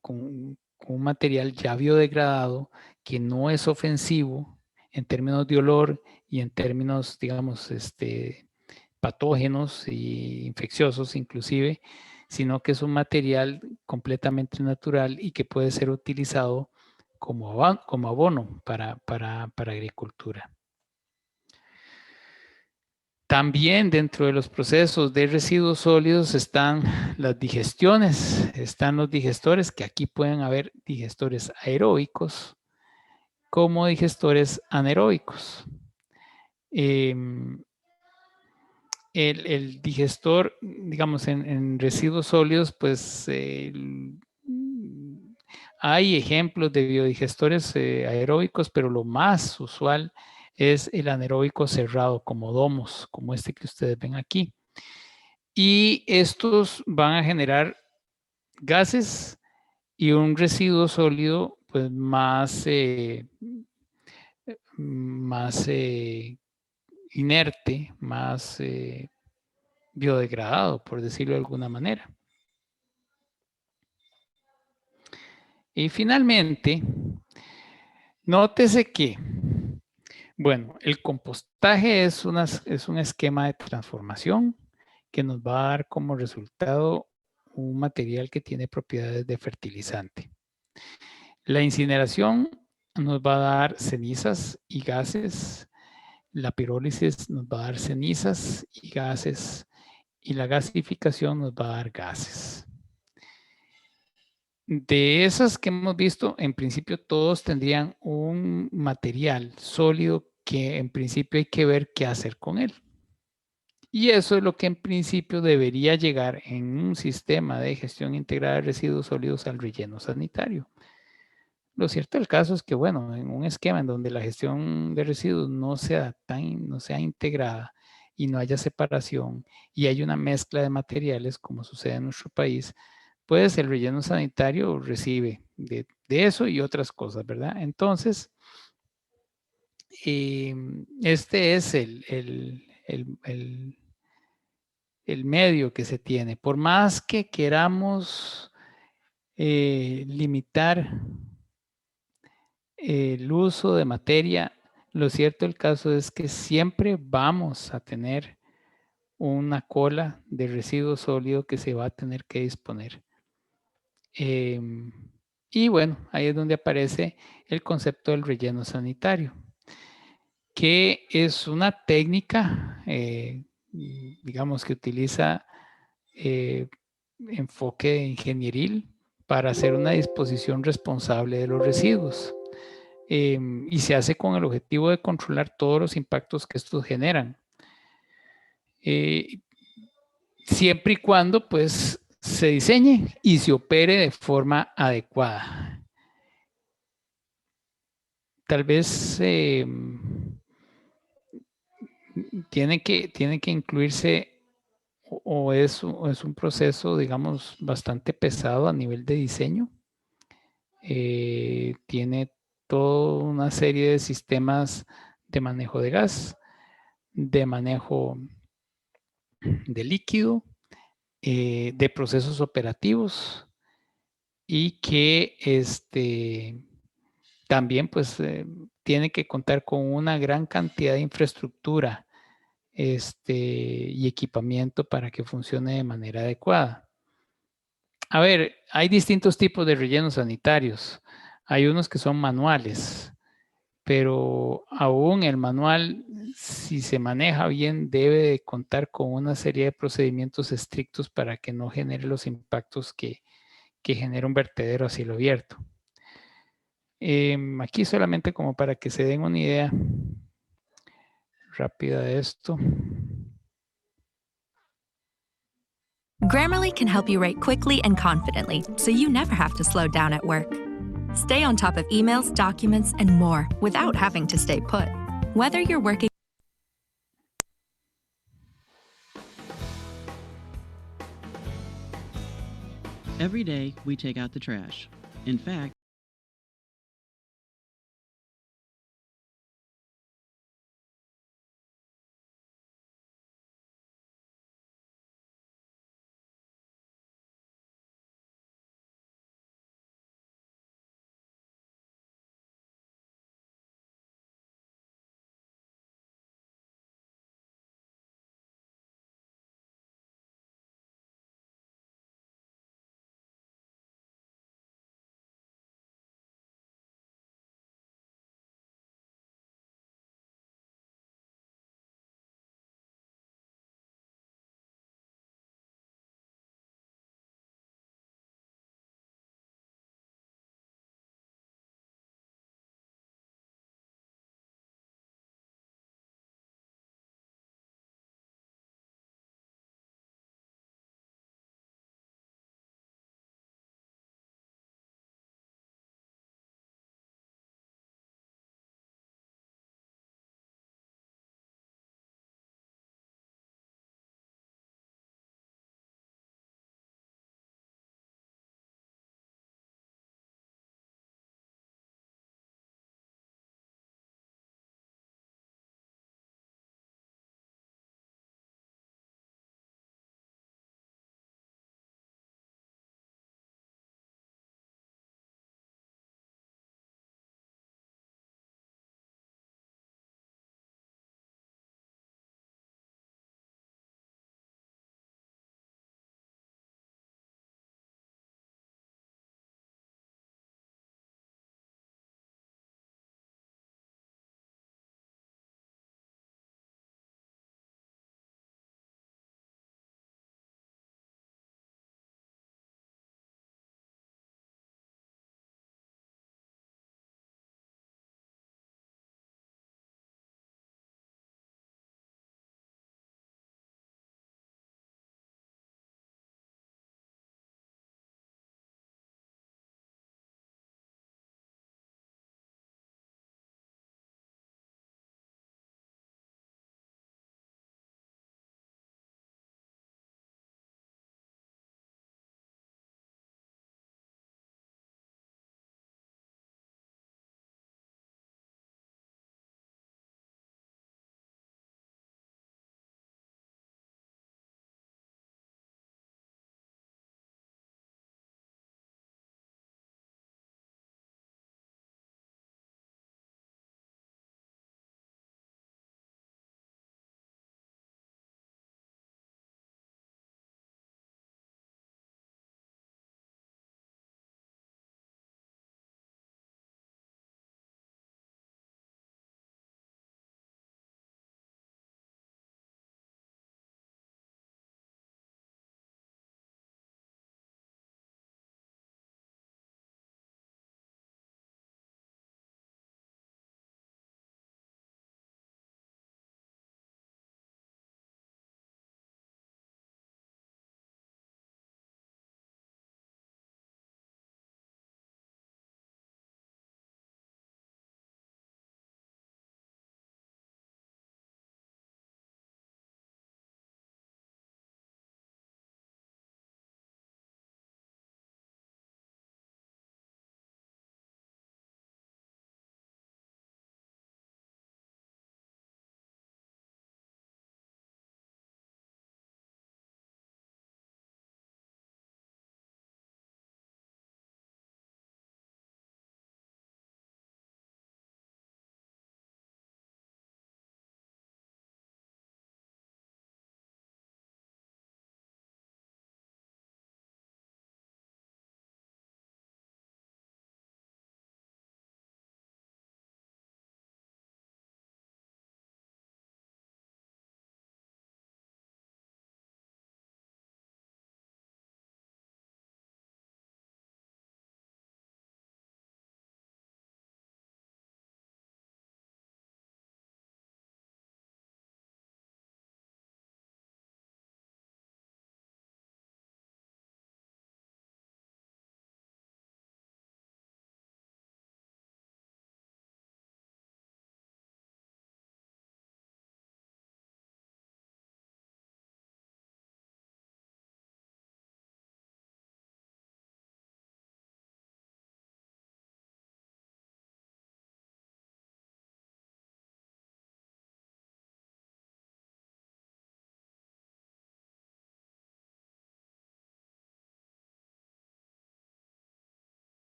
con un material ya biodegradado que no es ofensivo en términos de olor y en términos, digamos, patógenos e infecciosos inclusive, sino que es un material completamente natural y que puede ser utilizado como abono para agricultura. También dentro de los procesos de residuos sólidos están las digestiones, están los digestores, que aquí pueden haber digestores aeróbicos como digestores anaeróbicos. El digestor, digamos, en residuos sólidos, pues hay ejemplos de biodigestores aeróbicos, pero lo más usual es el anaeróbico cerrado, como domos, como este que ustedes ven aquí. Y estos van a generar gases y un residuo sólido pues más inerte, más biodegradado, por decirlo de alguna manera. Y finalmente, nótese que, bueno, el compostaje es un esquema de transformación que nos va a dar como resultado un material que tiene propiedades de fertilizante. La incineración nos va a dar cenizas y gases. La pirólisis nos va a dar cenizas y gases. Y la gasificación nos va a dar gases. De esas que hemos visto, en principio todos tendrían un material sólido que en principio hay que ver qué hacer con él. Y eso es lo que en principio debería llegar en un sistema de gestión integrada de residuos sólidos al relleno sanitario. Lo cierto del caso es que, bueno, en un esquema en donde la gestión de residuos no sea integrada y no haya separación y hay una mezcla de materiales, como sucede en nuestro país, pues el relleno sanitario recibe de eso y otras cosas, ¿verdad? Entonces, este es el medio que se tiene. Por más que queramos limitar el uso de materia, lo cierto del caso es que siempre vamos a tener una cola de residuo sólido que se va a tener que disponer. Y bueno, ahí es donde aparece el concepto del relleno sanitario, que es una técnica, digamos, que utiliza enfoque ingenieril para hacer una disposición responsable de los residuos. Y se hace con el objetivo de controlar todos los impactos que estos generan. Siempre y cuando pues se diseñe y se opere de forma adecuada. Tal vez tiene que incluirse o es un proceso, digamos, bastante pesado a nivel de diseño. Tiene toda una serie de sistemas de manejo de gas, de manejo de líquido, de procesos operativos y que también pues tiene que contar con una gran cantidad de infraestructura y equipamiento para que funcione de manera adecuada. A ver, hay distintos tipos de rellenos sanitarios. Hay unos que son manuales, pero aún el manual, si se maneja bien, debe de contar con una serie de procedimientos estrictos para que no genere los impactos que genera un vertedero a cielo abierto. Aquí solamente como para que se den una idea rápida de esto. Grammarly can help you write quickly and confidently, so you never have to slow down at work. Stay on top of emails, documents, and more without having to stay put. Whether you're working Every day, we take out the trash. In fact,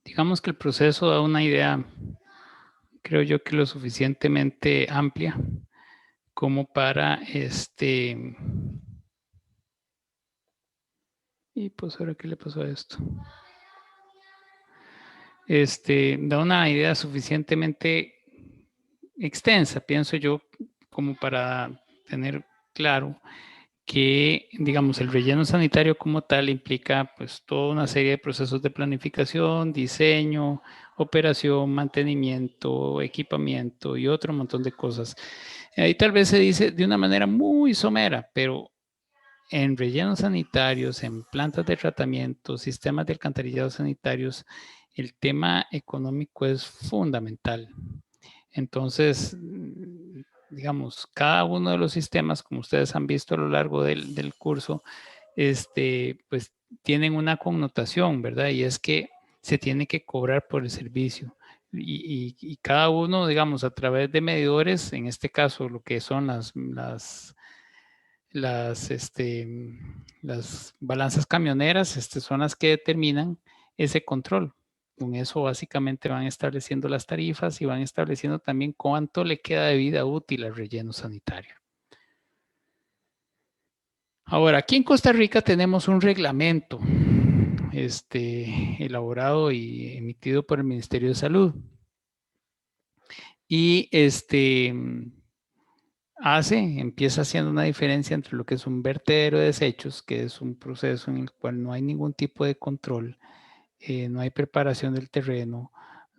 digamos que el proceso da una idea, creo yo que lo suficientemente amplia como para y pues ahora qué le pasó a esto. Da una idea suficientemente extensa, pienso yo, como para tener claro que, digamos, el relleno sanitario como tal implica pues toda una serie de procesos de planificación, diseño, operación, mantenimiento, equipamiento y otro montón de cosas. Ahí tal vez se dice de una manera muy somera, pero en rellenos sanitarios, en plantas de tratamiento, sistemas de alcantarillado sanitarios, el tema económico es fundamental. Entonces, digamos, cada uno de los sistemas, como ustedes han visto a lo largo del curso, pues tienen una connotación, ¿verdad? Y es que se tiene que cobrar por el servicio. Y cada uno, digamos, a través de medidores, en este caso lo que son las balanzas camioneras, son las que determinan ese control. Con eso básicamente van estableciendo las tarifas y van estableciendo también cuánto le queda de vida útil al relleno sanitario. Ahora, aquí en Costa Rica tenemos un reglamento elaborado y emitido por el Ministerio de Salud. Y empieza haciendo una diferencia entre lo que es un vertedero de desechos, que es un proceso en el cual no hay ningún tipo de control, no hay preparación del terreno,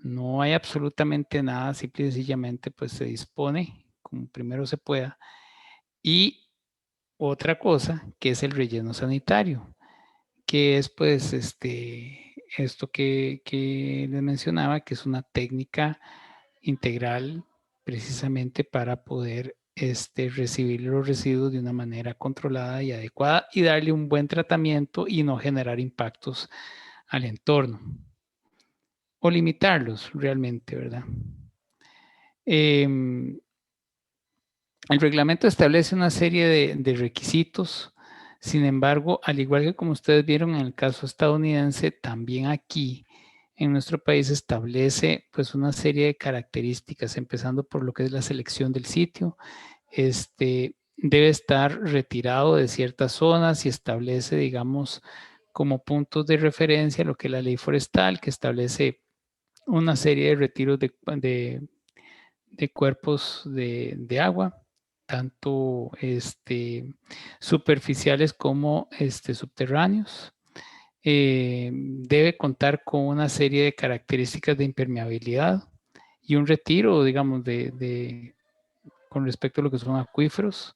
no hay absolutamente nada, simple y sencillamente pues se dispone como primero se pueda. Y otra cosa que es el relleno sanitario, que es pues esto que les mencionaba, que es una técnica integral precisamente para poder recibir los residuos de una manera controlada y adecuada y darle un buen tratamiento y no generar impactos al entorno o limitarlos realmente, ¿verdad? El reglamento establece una serie de requisitos. Sin embargo, al igual que como ustedes vieron en el caso estadounidense, también aquí en nuestro país establece pues una serie de características, empezando por lo que es la selección del sitio. Debe estar retirado de ciertas zonas y establece, digamos, como puntos de referencia lo que es la ley forestal, que establece una serie de retiros de cuerpos de agua, tanto superficiales como subterráneos. Debe contar con una serie de características de impermeabilidad y un retiro, digamos, con respecto a lo que son acuíferos.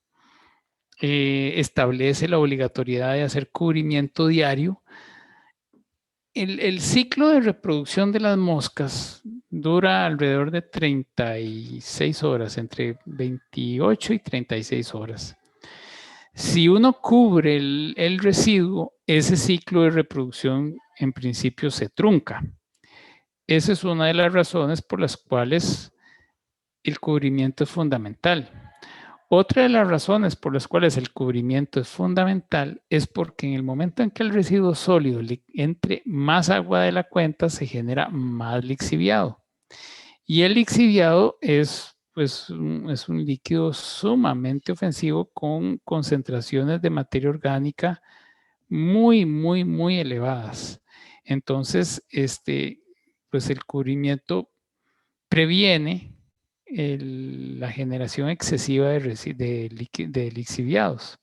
Establece la obligatoriedad de hacer cubrimiento diario. El ciclo de reproducción de las moscas dura alrededor de 36 horas, entre 28 y 36 horas. Si uno cubre el residuo, ese ciclo de reproducción en principio se trunca. Esa es una de las razones por las cuales el cubrimiento es fundamental. Otra de las razones por las cuales el cubrimiento es fundamental es porque en el momento en que el residuo sólido entre más agua de la cuenta, se genera más lixiviado. Y el lixiviado es un líquido sumamente ofensivo con concentraciones de materia orgánica muy, muy, muy elevadas. Entonces, pues el cubrimiento previene la generación excesiva de lixiviados.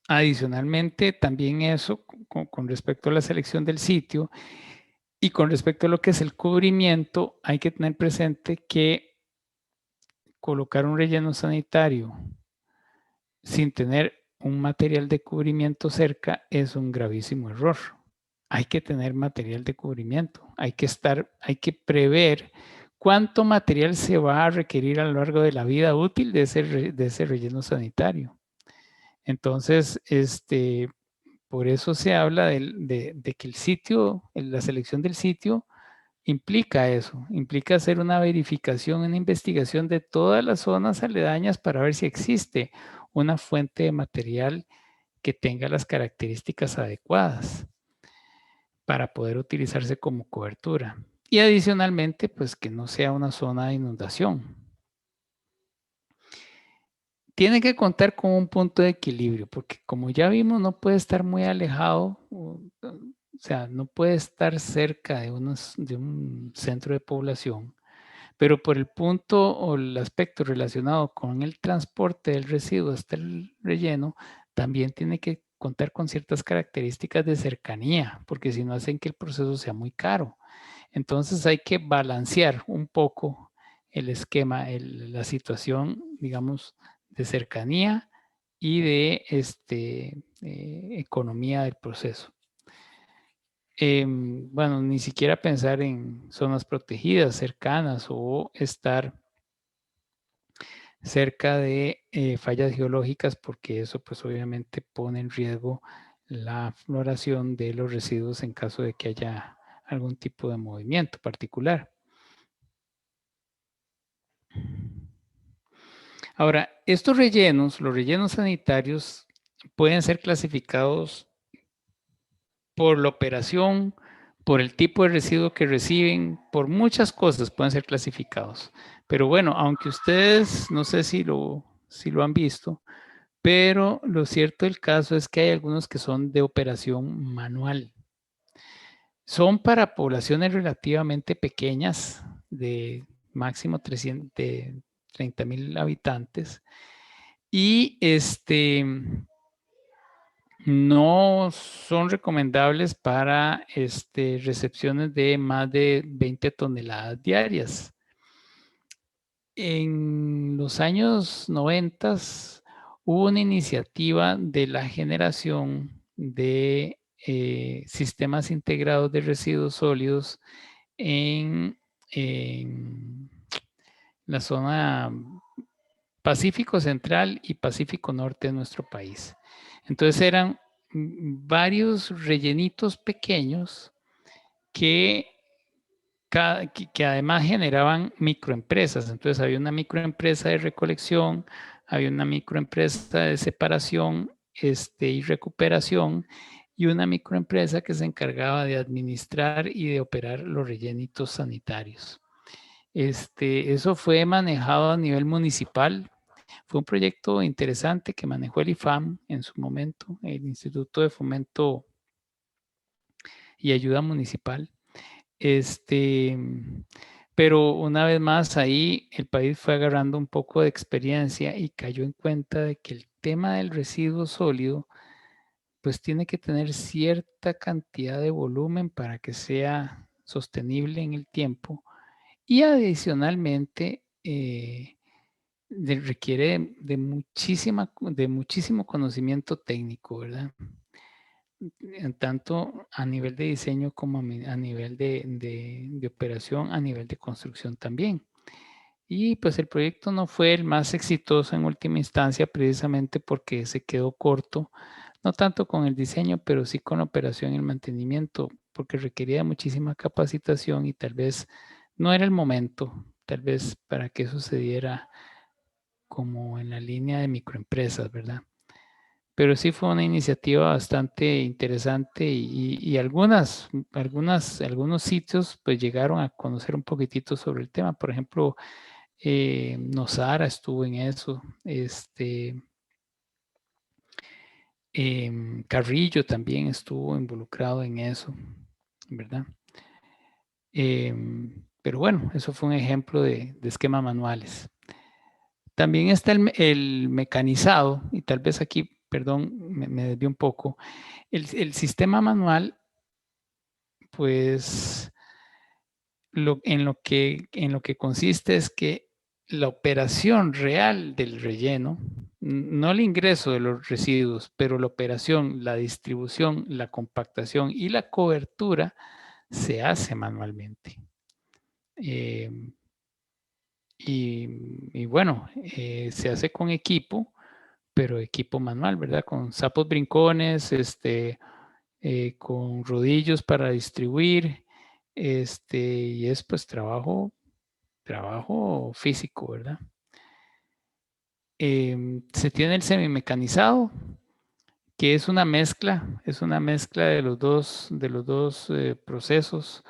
Adicionalmente, también eso con respecto a la selección del sitio y con respecto a lo que es el cubrimiento, hay que tener presente que colocar un relleno sanitario sin tener un material de cubrimiento cerca es un gravísimo error. Hay que tener material de cubrimiento, hay que prever cuánto material se va a requerir a lo largo de la vida útil de ese relleno sanitario. Entonces, por eso se habla de que el sitio, la selección del sitio implica eso, implica hacer una verificación, una investigación de todas las zonas aledañas para ver si existe una fuente de material que tenga las características adecuadas. para poder utilizarse como cobertura. Y adicionalmente, pues que no sea una zona de inundación. Tiene que contar con un punto de equilibrio, porque como ya vimos, no puede estar muy alejado, o sea, no puede estar cerca de un centro de población, pero por el punto o el aspecto relacionado con el transporte del residuo hasta el relleno, también tiene que contar con ciertas características de cercanía, porque si no hacen que el proceso sea muy caro. Entonces hay que balancear un poco el esquema, la situación, digamos, de cercanía y de economía del proceso. Bueno, ni siquiera pensar en zonas protegidas, cercanas o estar cerca de fallas geológicas, porque eso pues obviamente pone en riesgo la floración de los residuos en caso de que haya algún tipo de movimiento particular. Ahora, estos rellenos, los rellenos sanitarios, pueden ser clasificados por la operación, por el tipo de residuo que reciben, por muchas cosas pueden ser clasificados. Pero bueno, aunque ustedes, no sé si lo han visto, pero lo cierto del caso es que hay algunos que son de operación manual. Son para poblaciones relativamente pequeñas, de máximo 30,000 habitantes, y no son recomendables para recepciones de más de 20 toneladas diarias. En los años 90 hubo una iniciativa de la generación de sistemas integrados de residuos sólidos en la zona Pacífico Central y Pacífico Norte de nuestro país. Entonces eran varios rellenitos pequeños que además generaban microempresas. Entonces había una microempresa de recolección, había una microempresa de separación y recuperación, y una microempresa que se encargaba de administrar y de operar los rellenitos sanitarios. Eso fue manejado a nivel municipal. Fue un proyecto interesante que manejó el IFAM en su momento, el Instituto de Fomento y Ayuda Municipal. Pero una vez más ahí el país fue agarrando un poco de experiencia y cayó en cuenta de que el tema del residuo sólido pues tiene que tener cierta cantidad de volumen para que sea sostenible en el tiempo y adicionalmente requiere de muchísimo conocimiento técnico, ¿verdad? Tanto a nivel de diseño como a nivel de operación, a nivel de construcción también. Y pues el proyecto no fue el más exitoso en última instancia precisamente porque se quedó corto, no tanto con el diseño, pero sí con la operación y el mantenimiento, porque requería muchísima capacitación y tal vez no era el momento, tal vez para que eso se diera como en la línea de microempresas, ¿verdad? Pero sí fue una iniciativa bastante interesante y algunos sitios pues llegaron a conocer un poquitito sobre el tema. Por ejemplo, Nosara estuvo en eso, Carrillo también estuvo involucrado en eso, ¿verdad? Pero bueno, eso fue un ejemplo de esquemas manuales. También está el mecanizado, y tal vez aquí, perdón, me desvío un poco. El sistema manual, pues, en lo que consiste es que la operación real del relleno, no el ingreso de los residuos, pero la operación, la distribución, la compactación y la cobertura se hace manualmente. Y bueno, se hace con equipo, pero equipo manual, ¿verdad? Con sapos brincones, con rodillos para distribuir, y es pues trabajo físico, ¿verdad? Se tiene el semimecanizado, que es una mezcla de los dos procesos.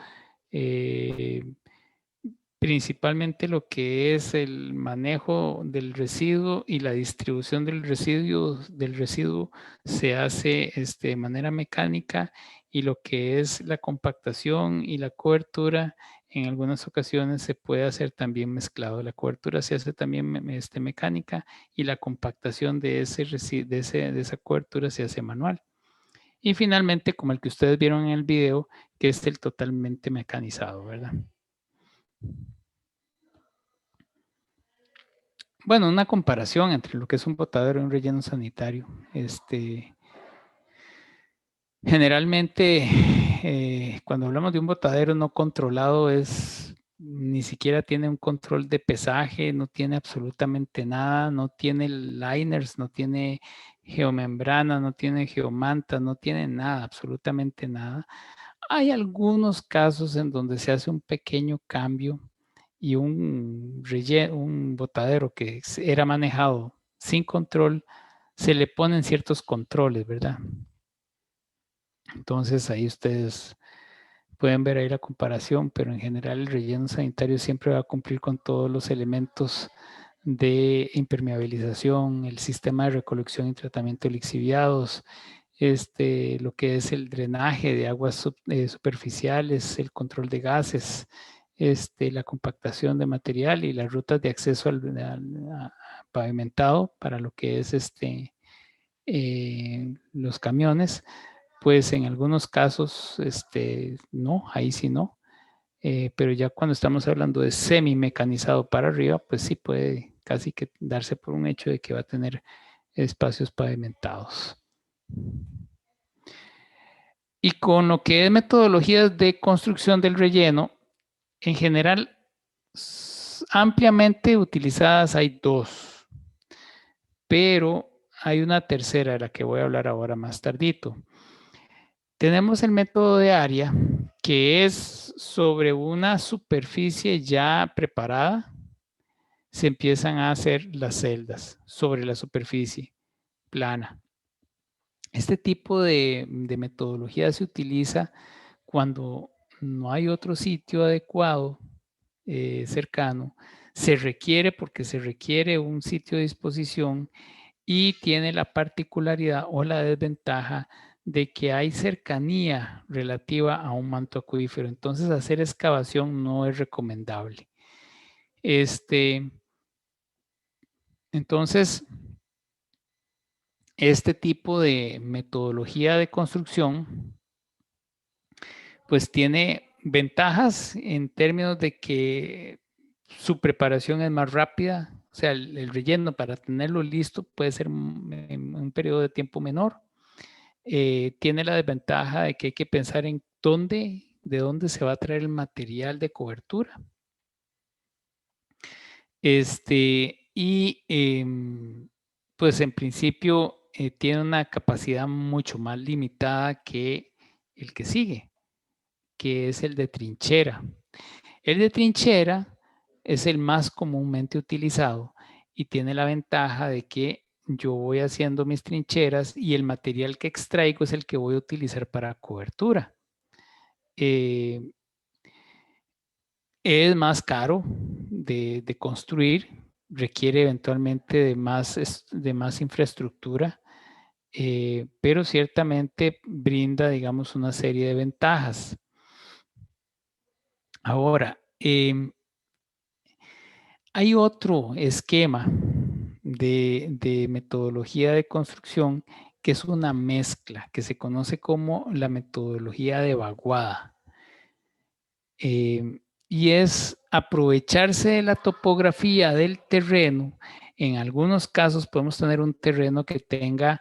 Principalmente lo que es el manejo del residuo y la distribución del residuo se hace de manera mecánica, y lo que es la compactación y la cobertura en algunas ocasiones se puede hacer también mezclado. La cobertura se hace también mecánica, y la compactación de esa cobertura se hace manual. Y finalmente, como el que ustedes vieron en el video, que es el totalmente mecanizado, ¿verdad? Bueno, una comparación entre lo que es un botadero y un relleno sanitario. Generalmente, cuando hablamos de un botadero no controlado, ni siquiera tiene un control de pesaje, no tiene absolutamente nada, no tiene liners, no tiene geomembrana, no tiene geomanta, no tiene nada, absolutamente nada. Hay algunos casos en donde se hace un pequeño cambio y un botadero que era manejado sin control, se le ponen ciertos controles, ¿verdad? Entonces ahí ustedes pueden ver ahí la comparación, pero en general el relleno sanitario siempre va a cumplir con todos los elementos de impermeabilización, el sistema de recolección y tratamiento de lixiviados, lo que es el drenaje de aguas superficiales, el control de gases, la compactación de material y las rutas de acceso al pavimentado para lo que es los camiones. Pues en algunos casos, no, ahí sí no. Pero ya cuando estamos hablando de semi-mecanizado para arriba, pues sí puede casi que darse por un hecho de que va a tener espacios pavimentados. Y con lo que es metodologías de construcción del relleno, en general, ampliamente utilizadas hay dos, pero hay una tercera de la que voy a hablar ahora más tardito. Tenemos el método de área, que es sobre una superficie ya preparada, se empiezan a hacer las celdas sobre la superficie plana. Este tipo de metodología se utiliza cuando no hay otro sitio adecuado cercano. Se requiere, porque se requiere un sitio de disposición, y tiene la particularidad o la desventaja de que hay cercanía relativa a un manto acuífero. Entonces, hacer excavación no es recomendable. Entonces, este tipo de metodología de construcción pues tiene ventajas en términos de que su preparación es más rápida, o sea, el relleno para tenerlo listo puede ser en un periodo de tiempo menor. Tiene la desventaja de que hay que pensar en de dónde se va a traer el material de cobertura. Pues en principio tiene una capacidad mucho más limitada que el que sigue, que es el de trinchera. El de trinchera es el más comúnmente utilizado y tiene la ventaja de que yo voy haciendo mis trincheras y el material que extraigo es el que voy a utilizar para cobertura. Es más caro de construir, requiere eventualmente de más infraestructura, pero ciertamente brinda, digamos, una serie de ventajas. Ahora, hay otro esquema de metodología de construcción que es una mezcla, que se conoce como la metodología de vaguada. Y es aprovecharse de la topografía del terreno. En algunos casos podemos tener un terreno que tenga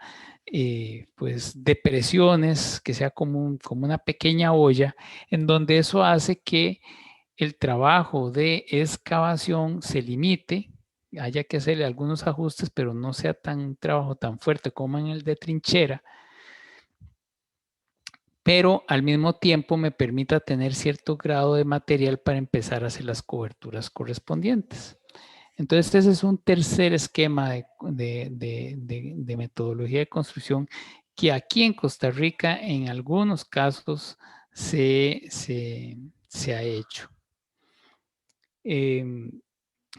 pues depresiones, que sea como una pequeña olla, en donde eso hace que el trabajo de excavación se limite, haya que hacerle algunos ajustes, pero no sea un trabajo tan fuerte como en el de trinchera, pero al mismo tiempo me permita tener cierto grado de material para empezar a hacer las coberturas correspondientes. Entonces, ese es un tercer esquema de metodología de construcción que aquí en Costa Rica en algunos casos se ha hecho.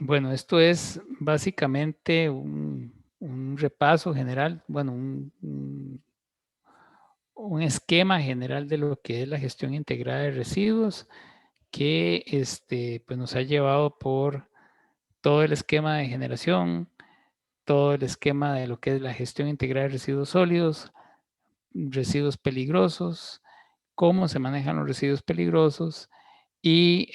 Bueno, esto es básicamente un repaso general, bueno, un esquema general de lo que es la gestión integrada de residuos que pues nos ha llevado por todo el esquema de generación, todo el esquema de lo que es la gestión integrada de residuos sólidos, residuos peligrosos, cómo se manejan los residuos peligrosos y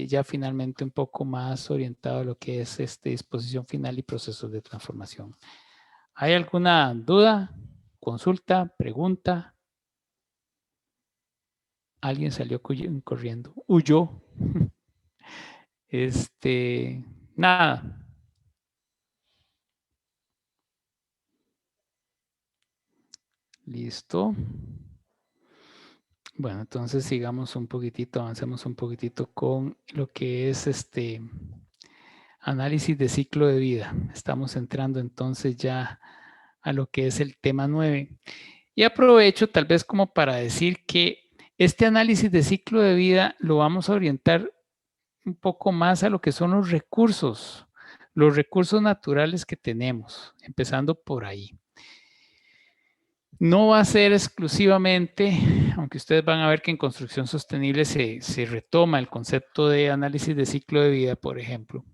ya finalmente un poco más orientado a lo que es disposición final y procesos de transformación. ¿Hay alguna duda, consulta, pregunta? Alguien salió corriendo, huyó. Nada. Listo. Bueno, entonces sigamos un poquitito, avancemos un poquitito con lo que es análisis de ciclo de vida. Estamos entrando entonces ya a lo que es el tema 9. Y aprovecho tal vez como para decir que este análisis de ciclo de vida lo vamos a orientar un poco más a lo que son los recursos naturales que tenemos, empezando por ahí. No va a ser exclusivamente, aunque ustedes van a ver que en construcción sostenible se retoma el concepto de análisis de ciclo de vida, por ejemplo.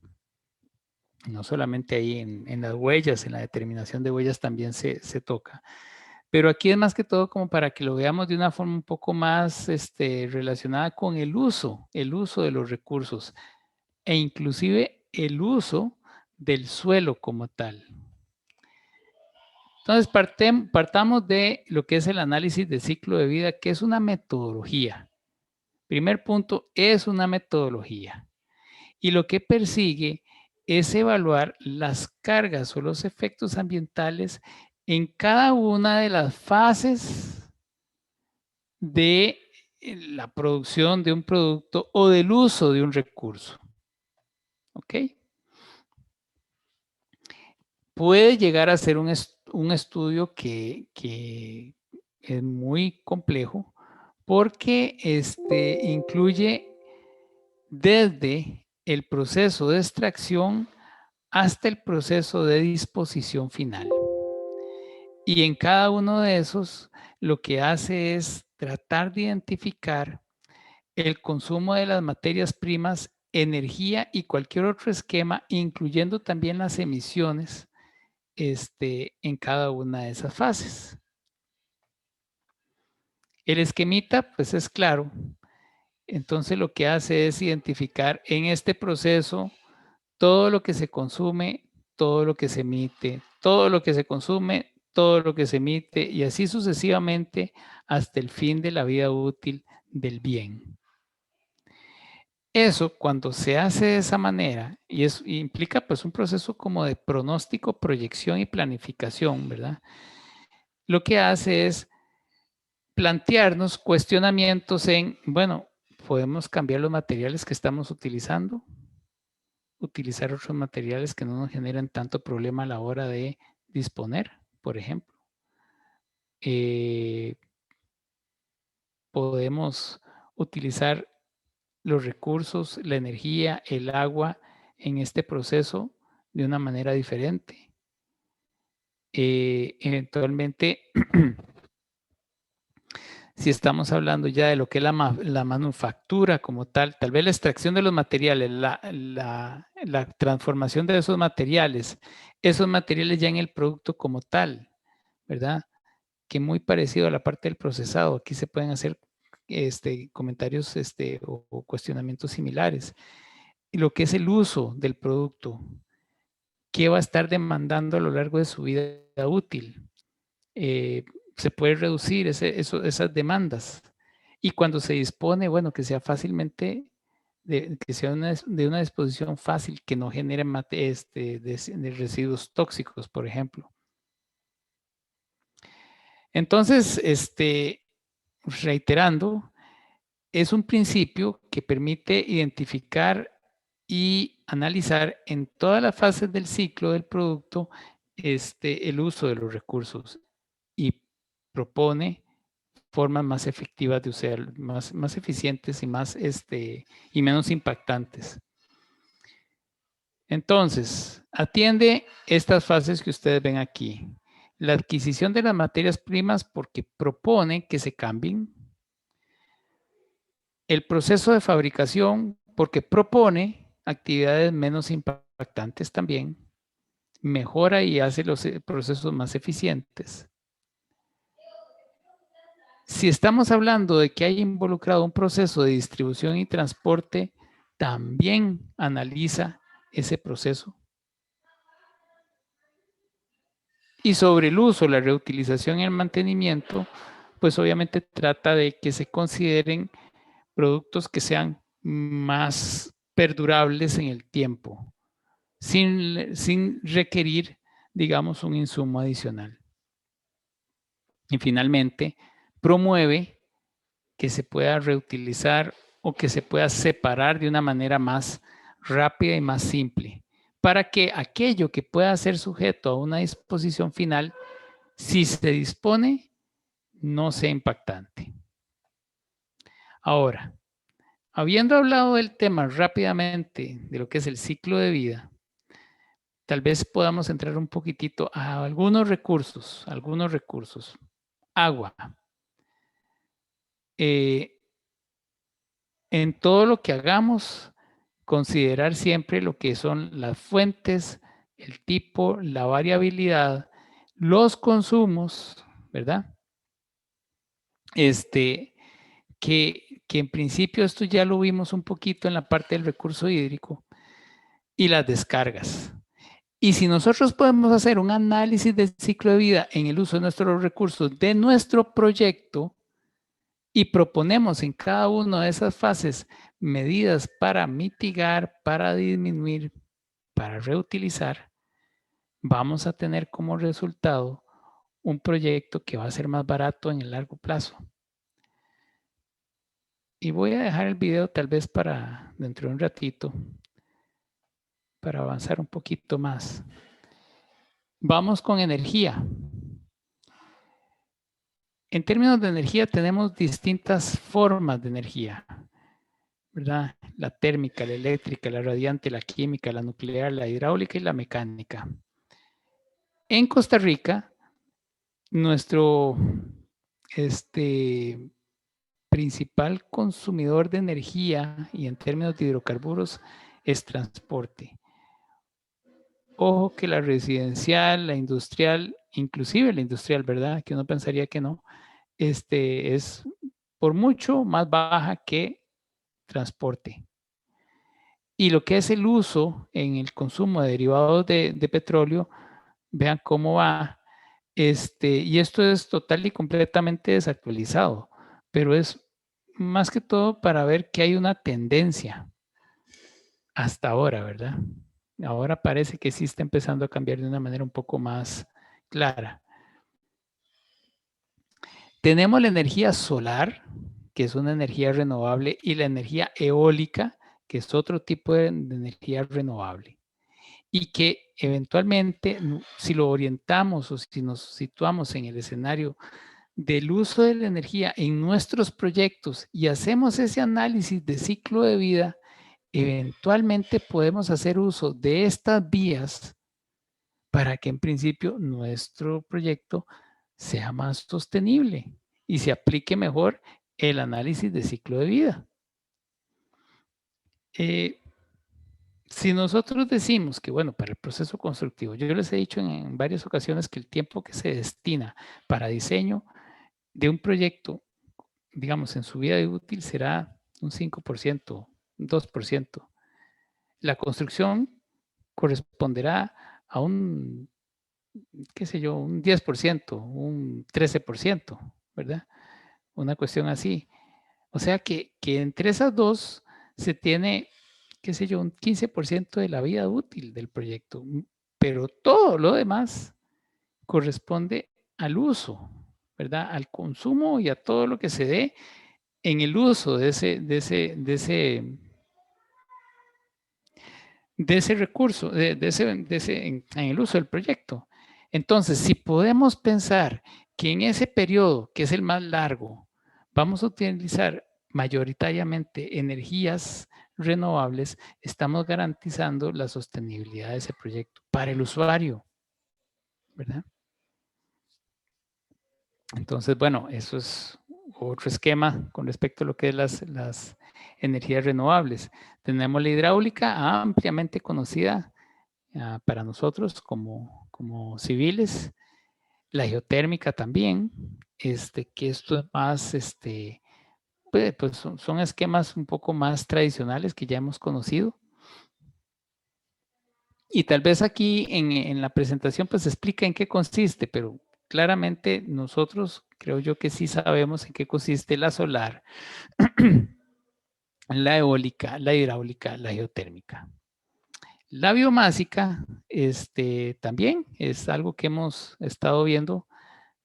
No solamente ahí en las huellas, en la determinación de huellas también se toca. Pero aquí es más que todo como para que lo veamos de una forma un poco más relacionada con el uso de los recursos e inclusive el uso del suelo como tal. Entonces, partamos de lo que es el análisis de ciclo de vida, que es una metodología. Primer punto, es una metodología. Y lo que persigue es evaluar las cargas o los efectos ambientales en cada una de las fases de la producción de un producto o del uso de un recurso. ¿Ok? Puede llegar a ser un estudio que es muy complejo porque incluye desde el proceso de extracción hasta el proceso de disposición final. Y en cada uno de esos lo que hace es tratar de identificar el consumo de las materias primas, energía y cualquier otro esquema, incluyendo también las emisiones en cada una de esas fases. El esquemita, pues es claro. Entonces lo que hace es identificar en este proceso todo lo que se consume, todo lo que se emite, todo lo que se consume, todo lo que se emite y así sucesivamente hasta el fin de la vida útil del bien. Eso cuando se hace de esa manera y eso implica pues un proceso como de pronóstico, proyección y planificación, ¿verdad? Lo que hace es plantearnos cuestionamientos en, bueno, podemos cambiar los materiales que estamos utilizando, utilizar otros materiales que no nos generen tanto problema a la hora de disponer, por ejemplo. Podemos utilizar los recursos, la energía, el agua en este proceso de una manera diferente. Eventualmente, si estamos hablando ya de lo que es la manufactura como tal vez la extracción de los materiales, la transformación de esos materiales ya en el producto como tal, ¿verdad? Que muy parecido a la parte del procesado. Aquí se pueden hacer comentarios o cuestionamientos similares. Y lo que es el uso del producto, ¿qué va a estar demandando a lo largo de su vida útil? Se puede reducir esas demandas. Y cuando se dispone, bueno, que sea fácilmente, que sea de una disposición fácil, que no genere de residuos tóxicos, por ejemplo. Entonces, reiterando, es un principio que permite identificar y analizar en todas las fases del ciclo del producto el uso de los recursos. Y propone formas más efectivas de usar, más eficientes y menos impactantes. Entonces, atiende estas fases que ustedes ven aquí. La adquisición de las materias primas porque propone que se cambien. El proceso de fabricación porque propone actividades menos impactantes también. Mejora y hace los procesos más eficientes. Si estamos hablando de que hay involucrado un proceso de distribución y transporte, también analiza ese proceso. Y sobre el uso, la reutilización y el mantenimiento, pues obviamente trata de que se consideren productos que sean más perdurables en el tiempo, sin requerir, digamos, un insumo adicional. Y finalmente, promueve que se pueda reutilizar o que se pueda separar de una manera más rápida y más simple, para que aquello que pueda ser sujeto a una disposición final, si se dispone, no sea impactante. Ahora, habiendo hablado del tema rápidamente de lo que es el ciclo de vida, tal vez podamos entrar un poquitito a algunos recursos. Agua. En todo lo que hagamos, considerar siempre lo que son las fuentes, el tipo, la variabilidad, los consumos, ¿verdad? Que en principio esto ya lo vimos un poquito en la parte del recurso hídrico y las descargas. Y si nosotros podemos hacer un análisis del ciclo de vida en el uso de nuestros recursos de nuestro proyecto y proponemos en cada una de esas fases medidas para mitigar, para disminuir, para reutilizar, vamos a tener como resultado un proyecto que va a ser más barato en el largo plazo. Y voy a dejar el video tal vez para dentro de un ratito, para avanzar un poquito más. Vamos con energía. En términos de energía tenemos distintas formas de energía, ¿verdad? La térmica, la eléctrica, la radiante, la química, la nuclear, la hidráulica y la mecánica. En Costa Rica, nuestro principal consumidor de energía y en términos de hidrocarburos es transporte. Ojo que la residencial, la industrial, inclusive la industrial, ¿verdad? Que uno pensaría que no, es por mucho más baja que transporte. Y lo que es el uso en el consumo de derivados de petróleo, vean cómo va. Y esto es total y completamente desactualizado, pero es más que todo para ver que hay una tendencia hasta ahora, ¿verdad? Ahora parece que sí está empezando a cambiar de una manera un poco más clara. Tenemos la energía solar, que es una energía renovable, y la energía eólica, que es otro tipo de energía renovable. Y que eventualmente, si lo orientamos o si nos situamos en el escenario del uso de la energía en nuestros proyectos y hacemos ese análisis de ciclo de vida, eventualmente podemos hacer uso de estas vías para que en principio nuestro proyecto sea más sostenible y se aplique mejor el análisis de ciclo de vida. Si nosotros decimos que, bueno, para el proceso constructivo, yo les he dicho en varias ocasiones que el tiempo que se destina para diseño de un proyecto, digamos, en su vida útil será un 5%, un 2%. La construcción corresponderá a un, qué sé yo, un 10%, un 13%, ¿verdad? Una cuestión así. O sea que entre esas dos se tiene, qué sé yo, un 15% de la vida útil del proyecto, pero todo lo demás corresponde al uso, ¿verdad? Al consumo y a todo lo que se dé en el uso de ese recurso, en el uso del proyecto. Entonces, si podemos pensar que en ese periodo, que es el más largo, vamos a utilizar mayoritariamente energías renovables, estamos garantizando la sostenibilidad de ese proyecto para el usuario, ¿verdad? Entonces, bueno, eso es otro esquema con respecto a lo que es las energías renovables. Tenemos la hidráulica ampliamente conocida para nosotros como civiles, la geotérmica también, que esto es más, pues son esquemas un poco más tradicionales que ya hemos conocido. Y tal vez aquí en la presentación pues se explica en qué consiste, pero claramente nosotros creo yo que sí sabemos en qué consiste la solar, la eólica, la hidráulica, la geotérmica. La biomásica también es algo que hemos estado viendo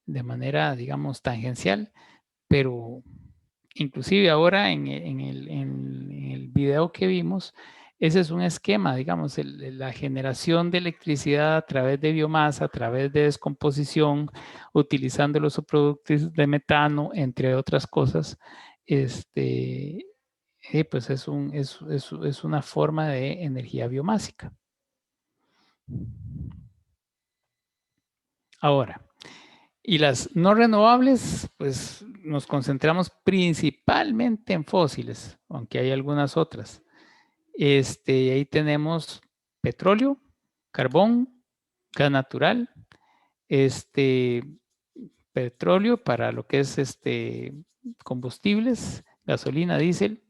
de manera, digamos, tangencial, pero inclusive ahora en el video que vimos, ese es un esquema, digamos, la generación de electricidad a través de biomasa, a través de descomposición, utilizando los subproductos de metano, entre otras cosas, pues es una forma de energía biomásica. Ahora, y las no renovables, pues nos concentramos principalmente en fósiles, aunque hay algunas otras. Ahí tenemos petróleo, carbón, gas natural, petróleo para lo que es combustibles, gasolina, diésel,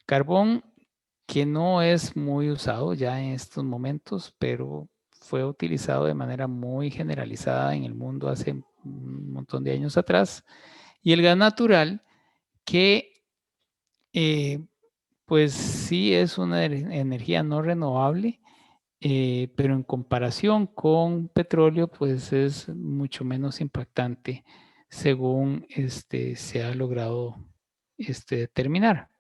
carbón que no es muy usado ya en estos momentos, pero fue utilizado de manera muy generalizada en el mundo hace un montón de años atrás, y el gas natural que pues sí es una energía no renovable, pero en comparación con petróleo, pues es mucho menos impactante según se ha logrado determinar.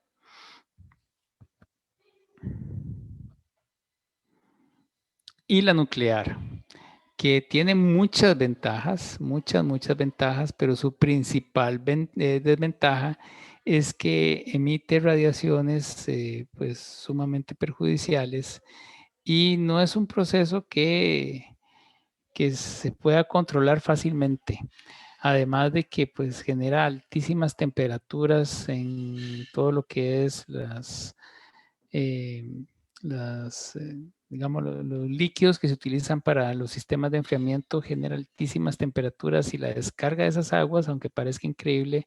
Y la nuclear, que tiene muchas ventajas, muchas ventajas, pero su principal desventaja es que emite radiaciones pues sumamente perjudiciales y no es un proceso que se pueda controlar fácilmente. Además de que pues genera altísimas temperaturas en todo lo que es eh, digamos, los líquidos que se utilizan para los sistemas de enfriamiento, genera altísimas temperaturas y la descarga de esas aguas, aunque parezca increíble,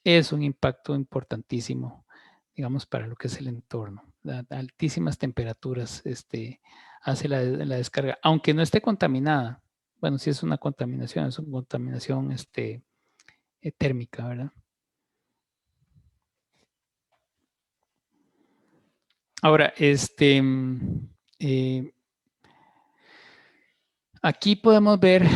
es un impacto importantísimo, digamos, para lo que es el entorno. Altísimas temperaturas hace la descarga, aunque no esté contaminada. Bueno, sí es una contaminación, es una contaminación térmica, ¿verdad? Ahora, aquí podemos ver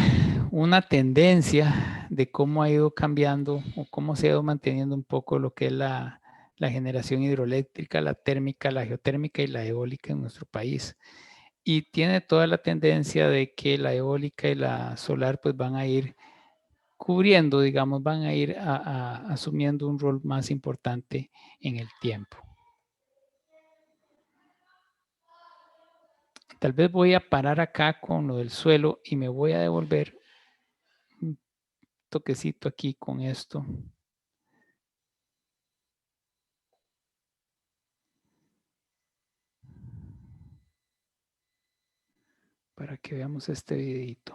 una tendencia de cómo ha ido cambiando o cómo se ha ido manteniendo un poco lo que es la generación hidroeléctrica, la térmica, la geotérmica y la eólica en nuestro país. Y tiene toda la tendencia de que la eólica y la solar pues van a ir cubriendo, digamos, van a ir asumiendo un rol más importante en el tiempo. Tal vez voy a parar acá con lo del suelo y me voy a devolver un toquecito aquí con esto. Para que veamos este videito.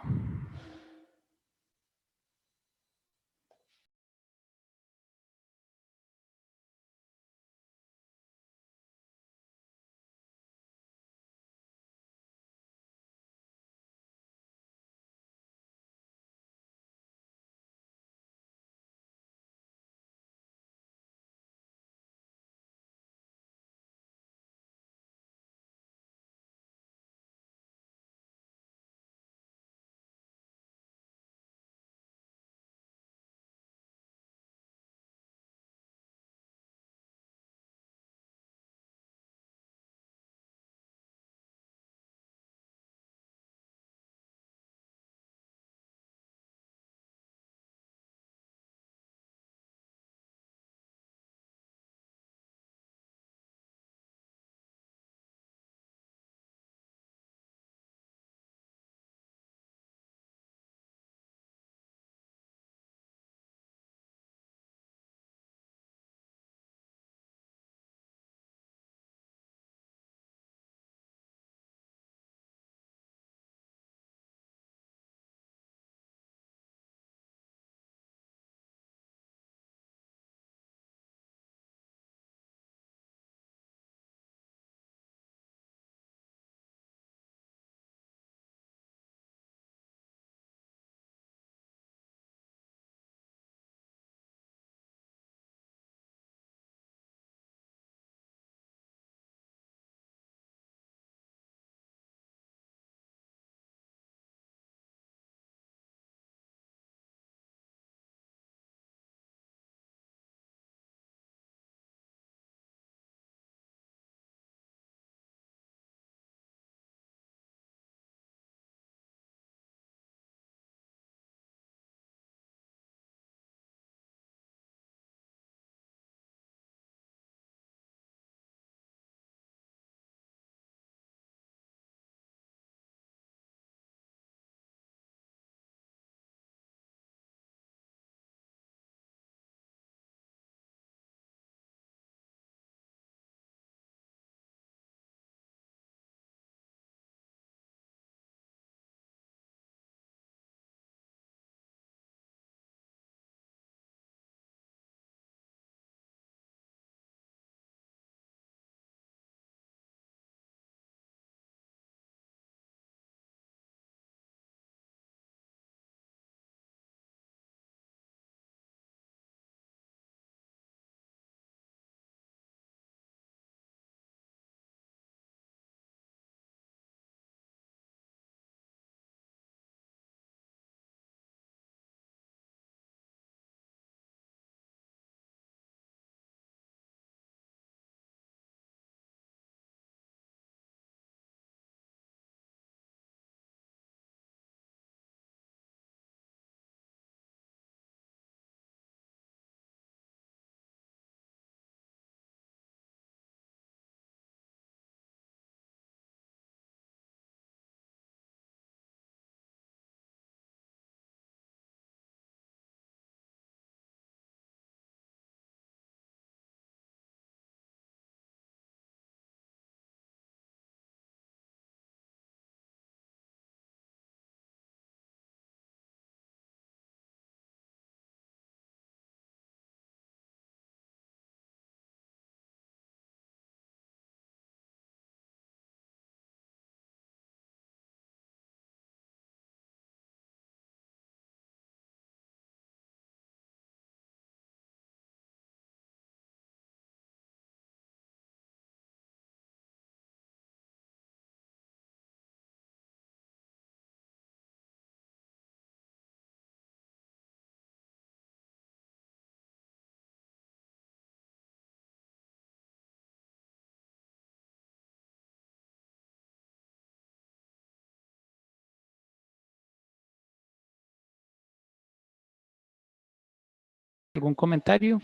¿Algún comentario?